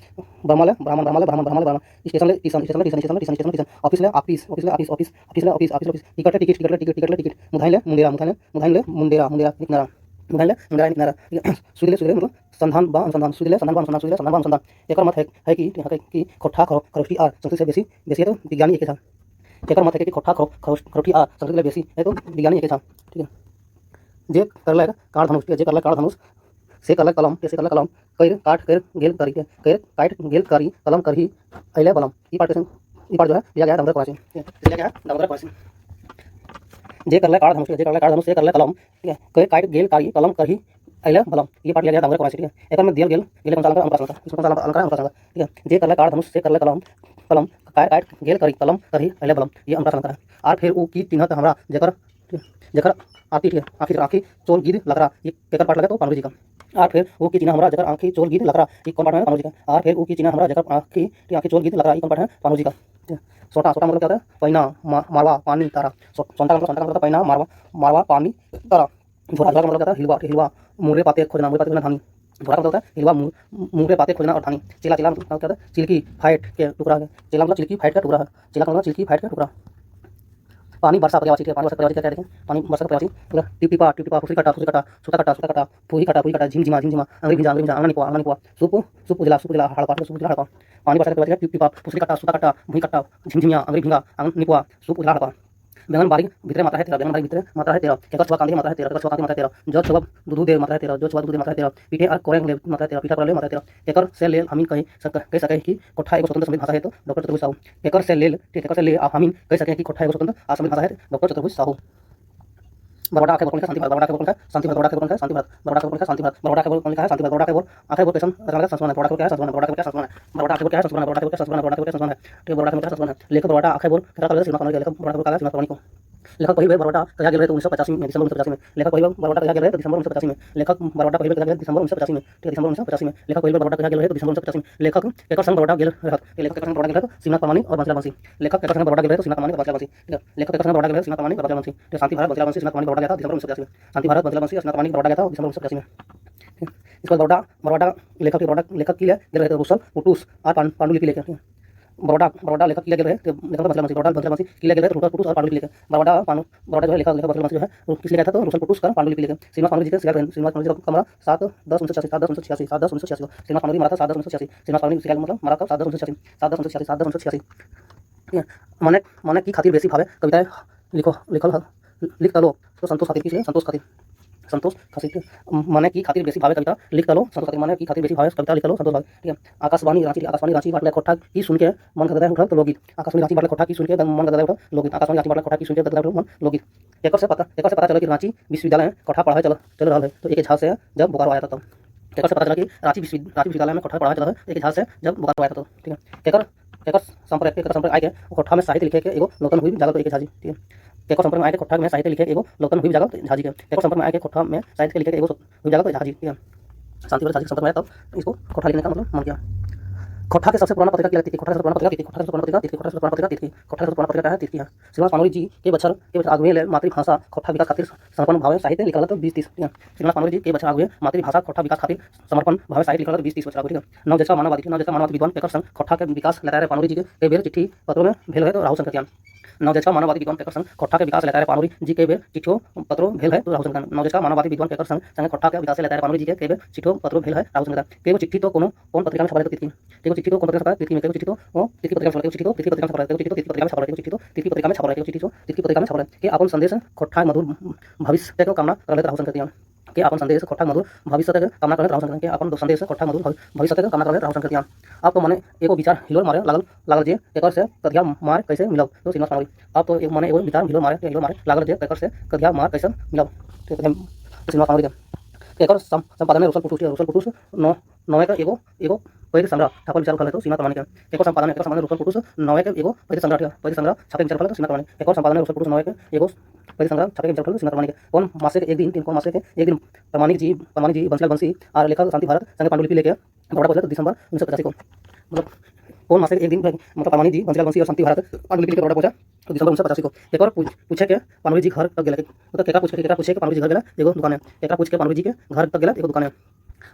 ब्रह्मा ले ब्राह्मण स्टेशन ले स्टेशन ऑफिस ले ऑफिस टिकट ले टिकट मुधाई ले मुंडेरा निकनारा। सुधीले मतलब संधान बा अनुसंधान। एकर मत है कि कोठा खरोष्टी आ संस्कृत से बेसी है तो विज्ञानी एक था। एकर मत है कि कोठा खरोष्टी आ संस्कृत से बेसी है तो विज्ञानी एक था। ठीक है, जे करला काठ धनुष, जे करला काठ धनुष से करला कलम कैर काट कर गेल करी कैर काट गेल करी कलम करही अइले बलम। ई पार्ट जो है लिया गया दामोदर पासी। लिया गया दामोदर पासी। जे करला काठ धनुष से करला कलम, ठीक है, कैर काट गेल करी कलम करही अइले बलम। ये पार्ट लिया गया दामोदर पासी। ठीक है, एकर में दियल गेल गेले कौन सा अलंकार था? इसको अलंकार। ठीक है, जे करला काठ धनुष से करला कलम काट गेल करी कलम करही अइले बलम। ये अलंकार है। आर फिर ऊ की चिन्हत हमरा जेकर आखी, ठीक है, आखी चोल गिद लकरा। ये केकर पार्ट लगा? तो पानू जी का। आर फिर वो की चिन्ह हमरा जेकर आखी चोल गिद लकरा। ये कौन पार्ट है? पानू जी का। आर फिर वो की चिन्ह हमरा जेकर आखी चोल गिद लकरा। ये कौन पार्ट है? पानू जी का। सोटा मतलब क्या होता है? पैना मारवा पानी तारा। सोंटा मतलब होता है पैना मारवा पानी तारा। झोरा मतलब क्या होता है? हिलवा मुरे पाते खोजना धानी। झोरा मतलब होता है हिलवा मुरे पाते खोजना और धानी। चिला मतलब क्या होता है? चिलकी फाइट के टुकड़ा है। चिला मतलब चिलकी फाइट का टुकड़ा है। चिला मतलब चिलकी फाइट का टुकड़ा। पानी वर्षा पर्यावाची, पानी वर्षा पर्यावाची क्या कहते हैं? पानी वर्षा पर्यावाची पूरा टिपटिपा फुसरी कटा सूता कटा फूही कटा झिमझिमा अंगरी भिजा अंगनी सुप उजला हड़पा पानी वर्षा पर्यावाची टिपटिपा फुसरी कटा सूता कटा भूई कटा झिमझिमिया अंगरी भिंगा अंगनी सुप उजला हड़पा। बैंगन बारी भितरे मात्रा है 13 केकर छुआ कांदी मात्रा है 13 जो छुआ दूध दे मात्रा है 13 जो छुआ दूध दे मात्रा है 13 पीठे और कोरेंग ले मात्रा है 13 पीठा पर ले मात्रा है 13 केकर से ले हमीन कह सके कि कोठा एगो स्वतंत्र संविधान भाषा है तो डॉक्टर चतुर्भुज साहू। केकर से ले आप हमीन कह सके कि कोठा एगो स्वतंत्र संविधान भाषा है डॉक्टर चतुर्भुज साहू। बरोड़ा आखे बोल शांति भारत बरोड़ा आखे बोल शांति भारत बरोड़ा आखे बोल शांति भारत बरोड़ा आखे बोल शांति भारत बरोड़ा आखे बोल शांति भारत बरोड़ा आखे बोल आखे बोल पेशन रखना संस्करण बरोड़ा आखे क्या संस्करण बरोड़ा आखे क्या संस्करण बरोड़ा आखे क्या संस्करण बरोड़ा आखे क्या संस्करण है ठीक बरोड़ा आखे क्या संस्करण लेखक बरोड़ा आखे बोल क्या करेगा सीमा कानून लेखक बरोड़ा काला सीमा कानून को लेखक पहिल बरोड़ा कहा गेल रहे 1985 में दिसंबर 1985 में लेखक पहिल बरोड़ा कहा गेल रहे दिसंबर 1985 में लेखक बरोड़ा पहिल कहा गेल दिसंबर 1985 में ठीक दिसंबर 1985 में लेखक पहिल बरोड़ा कहा गेल रहे दिसंबर 1985 में लेखक एकर संग बरोड़ा गेल रहे लेखक एकर संग बरोड़ा गेल रहे सीमा कमानी और बंसला बंसी लेखक एकर संग बरोड़ा गेल रहे सीमा कमानी और बंसला बंसी ठीक लेखक एकर संग बरोड़ा गेल रहे सीमा कमानी और बंसला बंसी ठीक शांति भारत बंसला बंसी सीमा कमानी बरोड़ा गया था दिसंबर 1985 में शांति भारत बंसला बंसी सीमा कमानी बरोड़ा गया था दिसंबर 1985 में। इसको बरोड़ा लेखक की ले गेल रहे रुसल पुटूस और पांडुलिपि लेके बड़ौदा बड़ौदा लेखक किले गेल रहे लेखक बंसला बंसी बड़ौदा बंसला बंसी किले गेल रहे रूसल पुटुस और पांडुलिपि लेके बड़ौदा जो है लेखक बंसला बंसी जो है किस ले गया था तो रूसल पुटुस का पांडुलिपि लेके श्रीनिवास पांडुजी के शिकार श्रीनिवास पांडुजी का कमरा 7/10/1986 7/10/1986 7/10/1986 श्रीनिवास पांडुजी मारा था 7/10/1986 श्रीनिवास पांडुजी शिकार मतलब मारा था 7/10/1986 7/10/1986 7/10/1986 ठीक है। माने माने की खातिर बेसी भावे कविताएं लिख तलो तो संतोष खातिर की संतोष खातिर माने की खातिर बेसी भावे कविता लिख तलो संतोष खातिर माने की खातिर बेसी भावे कविता लिख तलो संतोष भावे ठीक है। आकाशवाणी रांची बाटला कोठा की सुन के मन गदगद उठा तो लोकगीत आकाशवाणी रांची बाटला कोठा की सुन के मन गदगद उठा लोकगीत आकाशवाणी रांची बाटला कोठा की सुन के गदगद उठा मन लोकगीत एकर से पता चला कि रांची विश्वविद्यालय में कोठा पढ़ाए चल रहा है तो एक झांस से जब बोकारो आया था तब एकर से पता चला कि रांची विश्वविद्यालय में कोठा पढ़ाए चल रहा है एक झांस से जब बोकारो आया था तो ठीक है। एकर संपर्क आए के कोठा में साहित्य लिखे के एगो लोकन हुई जागल तो एक झाजी ठीक है। एकर संपर्क में आए के कोठा में साहित्य लिखे एगो लोकन हुई जागल तो झाजी के एकर संपर्क में आए के कोठा में साहित्य लिखे एगो हुई जागल तो झाजी ठीक है। शांति झाजी के संपर्क में आया तब इसको कोठा लिखने का मतलब मन किया। कोठा के सबसे पुराना पत्रिका क्या थी कोठा से पुराना पत्रिका कोठा से पुराना पत्रिका कोठा से पुराना पत्रिका कोठा से पुराना पत्रिका है तिथि है। श्रीनिवास पांडुजी जी के बच्चर आगुए ले मातृभाषा कोठा विकास खातिर समर्पण भावे साहित्य लिखल तो 20-30 ठीक है। श्रीनिवास पांडुजी के बच्चर आगुए मातृभाषा कोठा विकास खातिर समर्पण भावे साहित्य लिखल तो 20-30 बच्चर ठीक है। नवजैसा मानववादी विद्वान पेकर संघ कोठा के विकास लेतारे पांडुजी जी के बेर चिट्ठी पत्रों में भेल है तो राहुल शंकर नवजैसा मानववादी विद्वान पेकर संघ कोठा के विकास लेतारे पांडुजी जी के बेर चिट्ठियों पत्रों भेल है तो राहुल शंकर नवजैसा मानववादी विद्वान पेकर संघ कोठा के विकास लेतारे पांडुजी जी के बेर चिट्ठियों पत्रों भेल है राहुल शंकर के चिट्ठी तो कौन पत्रिका में छपाई थी के चिट्ठी तो कौन पत्रिका में चिट्ठी तो तिथि पत्रिका में चिट्ठी तो तिथि पत्रिका में छपा रही चिट्ठी तो तिथि पत्रिका में छपा रही चिट्ठी तो तिथि पत्रिका में छपा रही के अपन संदेश कोठा मधुर भविष्य को कामना कर लेते राहुल शंकर दिया के अपन संदेश कोठा मधुर भविष्य के कामना कर लेते राहुल शंकर के अपन संदेश कोठा मधुर भविष्य के कामना कर लेते राहुल शंकर दिया। अब तो माने एगो विचार हिलोर मारे लागल जे एकर से कथिया मार कैसे मिलब तो श्रीनिवास पांडुजी अब तो एक माने एगो विचार हिलोर मारे लागल जे एकर से कथिया मार कैसे मिलब तो श्रीनिवास पांडुजी एकर संपादन में रूसल पुटुस नवे का एगो पहले संग्रह ठाकुर विचार कर ले तो सीमा प्रमाणिक एकर संपादन रूसल पुटुस नवे के एगो पहले संग्रह छापे विचार कर तो सीमा प्रमाणिक एकर संपादन रूसल पुटुस नवे के एगो पहले संग्रह छापे विचार कर तो सीमा प्रमाणिक कौन मासे के एक दिन प्रमाणिक जी बंसला बंसी और लेखक शांति भारत संगे पांडुलिपि लेके बड़ा पहुंचे तो दिसंबर 1985 को मतलब कौन मासे एक दिन मतलब प्रमाणिक जी बंसला बंसी और शांति भारत पांडुलिपि लेके बड़ा पहुंचा तो दिसंबर 1985 को एक पूछे के पांडुलिपि जी घर तक गेला मतलब केकरा पूछे के पांडुलिपि जी घर गेला एगो दुकान है केकरा पूछ के पांडुलिपि जी के घर तक गेला एगो दुकान है।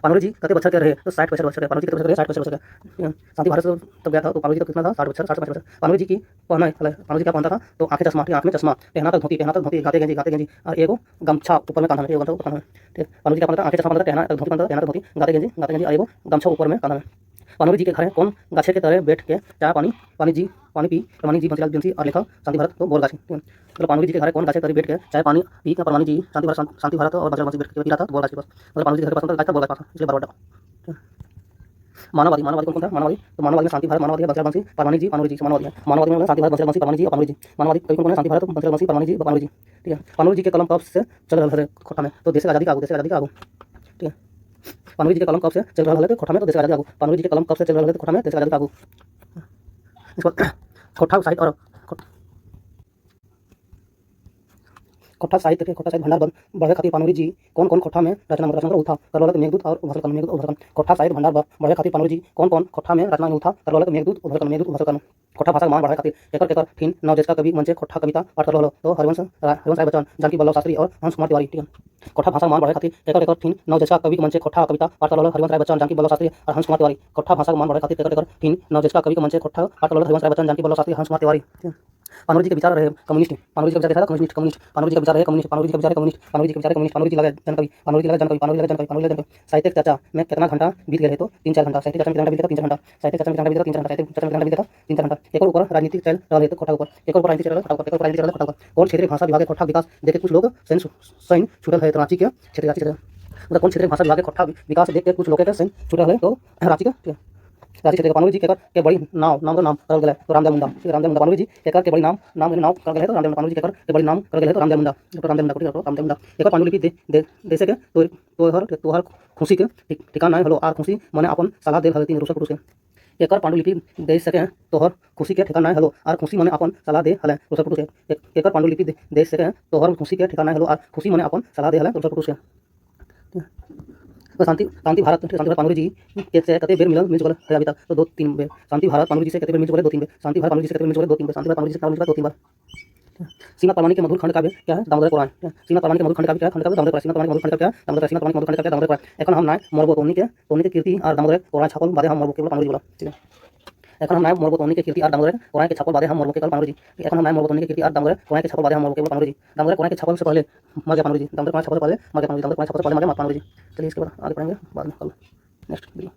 पांडुलिपि जी कते बच्चा के रहे तो 60 बच्चा के पांडुलिपि जी कते बच्चा रहे 60 बच्चा के शांति भारत से तब गया था तो पांडुलिपि जी कितना था 60 बच्चा पांडुलिपि जी की पहना पांडुलिपि जी का पहनता था तो आंखें चश्मा पहना तक धोती गाते गंजी और एगो गमछा ऊपर में कांधा में एगो गमछा ऊपर में ठीक पांडुलिपि जी का पहनता आंखें चश्मा पहनता पहना तक धोती गाते गंजी और एगो गमछा ऊपर में कांधा में। पांडुलिपि जी के घर कौन गाछे के तरह बैठ के चाय पानी पी प्रमाणिक जी बंसीलाल बंसी और लेखक शांति भारत तो बोल गाछी मतलब पांडुलिपि जी के घर कौन गाछे के तरह बैठ के चाय पानी पी के प्रमाणिक जी शांति भारत और बंसीलाल बंसी बैठ के पी रहा था तो बोल गाछी बस मतलब पांडुलिपि जी के घर पसंद गाछा बोल गाछा इसलिए बरवाड़ा। मानववादी कौन था मानववादी तो मानववादी में शांति भारत मानववादी बंसीलाल बंसी पांडुलिपि जी पांडुलिपि जी मानववादी में शांति भारत बंसीलाल बंसी पांडुलिपि जी पांडुलिपि जी मानववादी कौन है शांति भारत बंसीलाल बंसी पांडुलिपि जी ठीक है। पांडुलिपि जी के कलम कब से चल रहा है कोठा में तो देश आजादी का आगू ठीक है। पांडुलिपि जी के कलम कब से चल रहा है कोठा में तो देश आजादी आगू पांडुलिपि जी के कलम कब से चल रहा है कोठा में देश आजादी आगू। इसको कोठा साहित्य और कोठा साहित्य भंडार बढ़े खातिर पांडुलिपि जी कौन कोठा में रचना उठा करवालक मेघदूत और उभरकन कोठा साहित्य भंडार बढ़े खातिर पांडुलिपि जी कौन कोठा में रचना उठा करवालक मेघदूत उभरकन कोठा भाषा मान बढ़े खातिर एकर फिन नवजैसा कवि मंचे कोठा कविता पाठ कर तो हरिवंश राय बच्चन जानकी वल्लभ शास्त्री और हंस कुमार तिवारी ठीक है। कोठा भाषा मान बढ़े खातिर एकर फिन नवजैसा कवि मंचे कोठा कविता पाठ कर हरिवंश राय बच्चन जानकी वल्लभ शास्त्री और हंस कुमार तिवारी कोठा भाषा मान बढ़े खातिर एकर फिन नवजैसा कवि मंचे कोठा पाठ कर हरिवंश राय बच्चन जानकी वल्लभ शास्त्री हंस कुमार तिवारी। पांडुलिपि जी के विचार रहे कम्युनिस्ट पांडुलिपि जी के विचार पांडुलिपि जी के विचार रहे कम्युनिस्ट पांडुलिपि जी के विचार कम्युनिस्ट पांडुलिपि जी लगे जनकवि साहित्य चर्चा में कितना घंटा बीत गए तो 3-4 घंटा साहित्य चर्चा में कितना घंटा बीत 3-4 घंटा साहित्य चर्चा में कितना 3-4 घंटा साहित्य चर्चा में कितना 3-4 घंटा एक ऊपर राजनीतिक चल रहा है तो कोठा ऊपर एक ऊपर राजनीतिक चल रहा है कोठा कौन क्षेत्रीय भाषा विभाग कोठा विकास देख के कुछ लोग सैन छूटल है तो रांची के क्षेत्रीय मतलब कौन क्षेत्रीय भाषा विभाग कोठा विकास देख के कुछ लोग के सैन छूटल है तो रांची के रांची क्षेत्र पांडुलिपि जी के बड़ी नाम कर गए तो रामदेव मुंडा पांडुलिपि जी के बड़ी नाम कर गए तो रामदेव पांडुलिपि जी के बड़ी नाम कर गए तो रामदेव मुंडा एक पांडुलिपि देश के तोहर खुशी के ठिकाना नहीं हलो आर खुशी मने अपन सलाह दे हल तीन रूसल पुरुष के एकर पांडुलिपि देश के तोहर खुशी के ठिकाना नहीं हलो आर खुशी मने अपन सलाह दे हल रूसल पुरुष के एकर पांडुलिपि देश के तोहर खुशी के ठिकाना नहीं हलो आर खुशी मने अपन सलाह दे हल रूसल पुरुष के। तो शांति भारत पांडुलिपि जी के से कते बेर मिल चुकल है अभी तक तो 2-3 बेर शांति भारत पांडुलिपि जी से कते बेर मिल चुकल 2-3 बेर शांति भारत पांडुलिपि जी से कते बेर मिल चुकल 2-3 बेर शांति भारत पांडुलिपि जी से 2-3 बार। सीमा प्रमाणिक के मधुर खंड काव्य क्या है दामोदर पुराण सीमा प्रमाणिक के मधुर खंड काव्य क्या है दामोदर पुराण सीमा प्रमाणिक मधुर खंड काव्य दामोदर सीमा प्रमाणिक मधुर खंड काव्य दामोदर पुराण এখন हम नाय मरबो तोनी के कीर्ति और दामोदर पुराण छापल बादे हम मरबो केवल पांडुलिपि बोला ठीक है। এখন हम नाम मोर बोतोनी के कीर्ति और दामोदर कोराई के छापल बादे हम मोर के कल पानोर जी এখন हम नाम मोर बोतोनी के कीर्ति और दामोदर कोराई के छापल बादे हम मोर के पानोर जी दामोदर कोराई के छापल से पहले मर गया पानोर जी दामोदर कोराई छापल से पहले मर गया पानोर जी दामोदर कोराई छापल से पहले मर गया पानोर जी। चलिए इसके बाद आगे पढ़ेंगे बाद में कल नेक्स्ट वीडियो।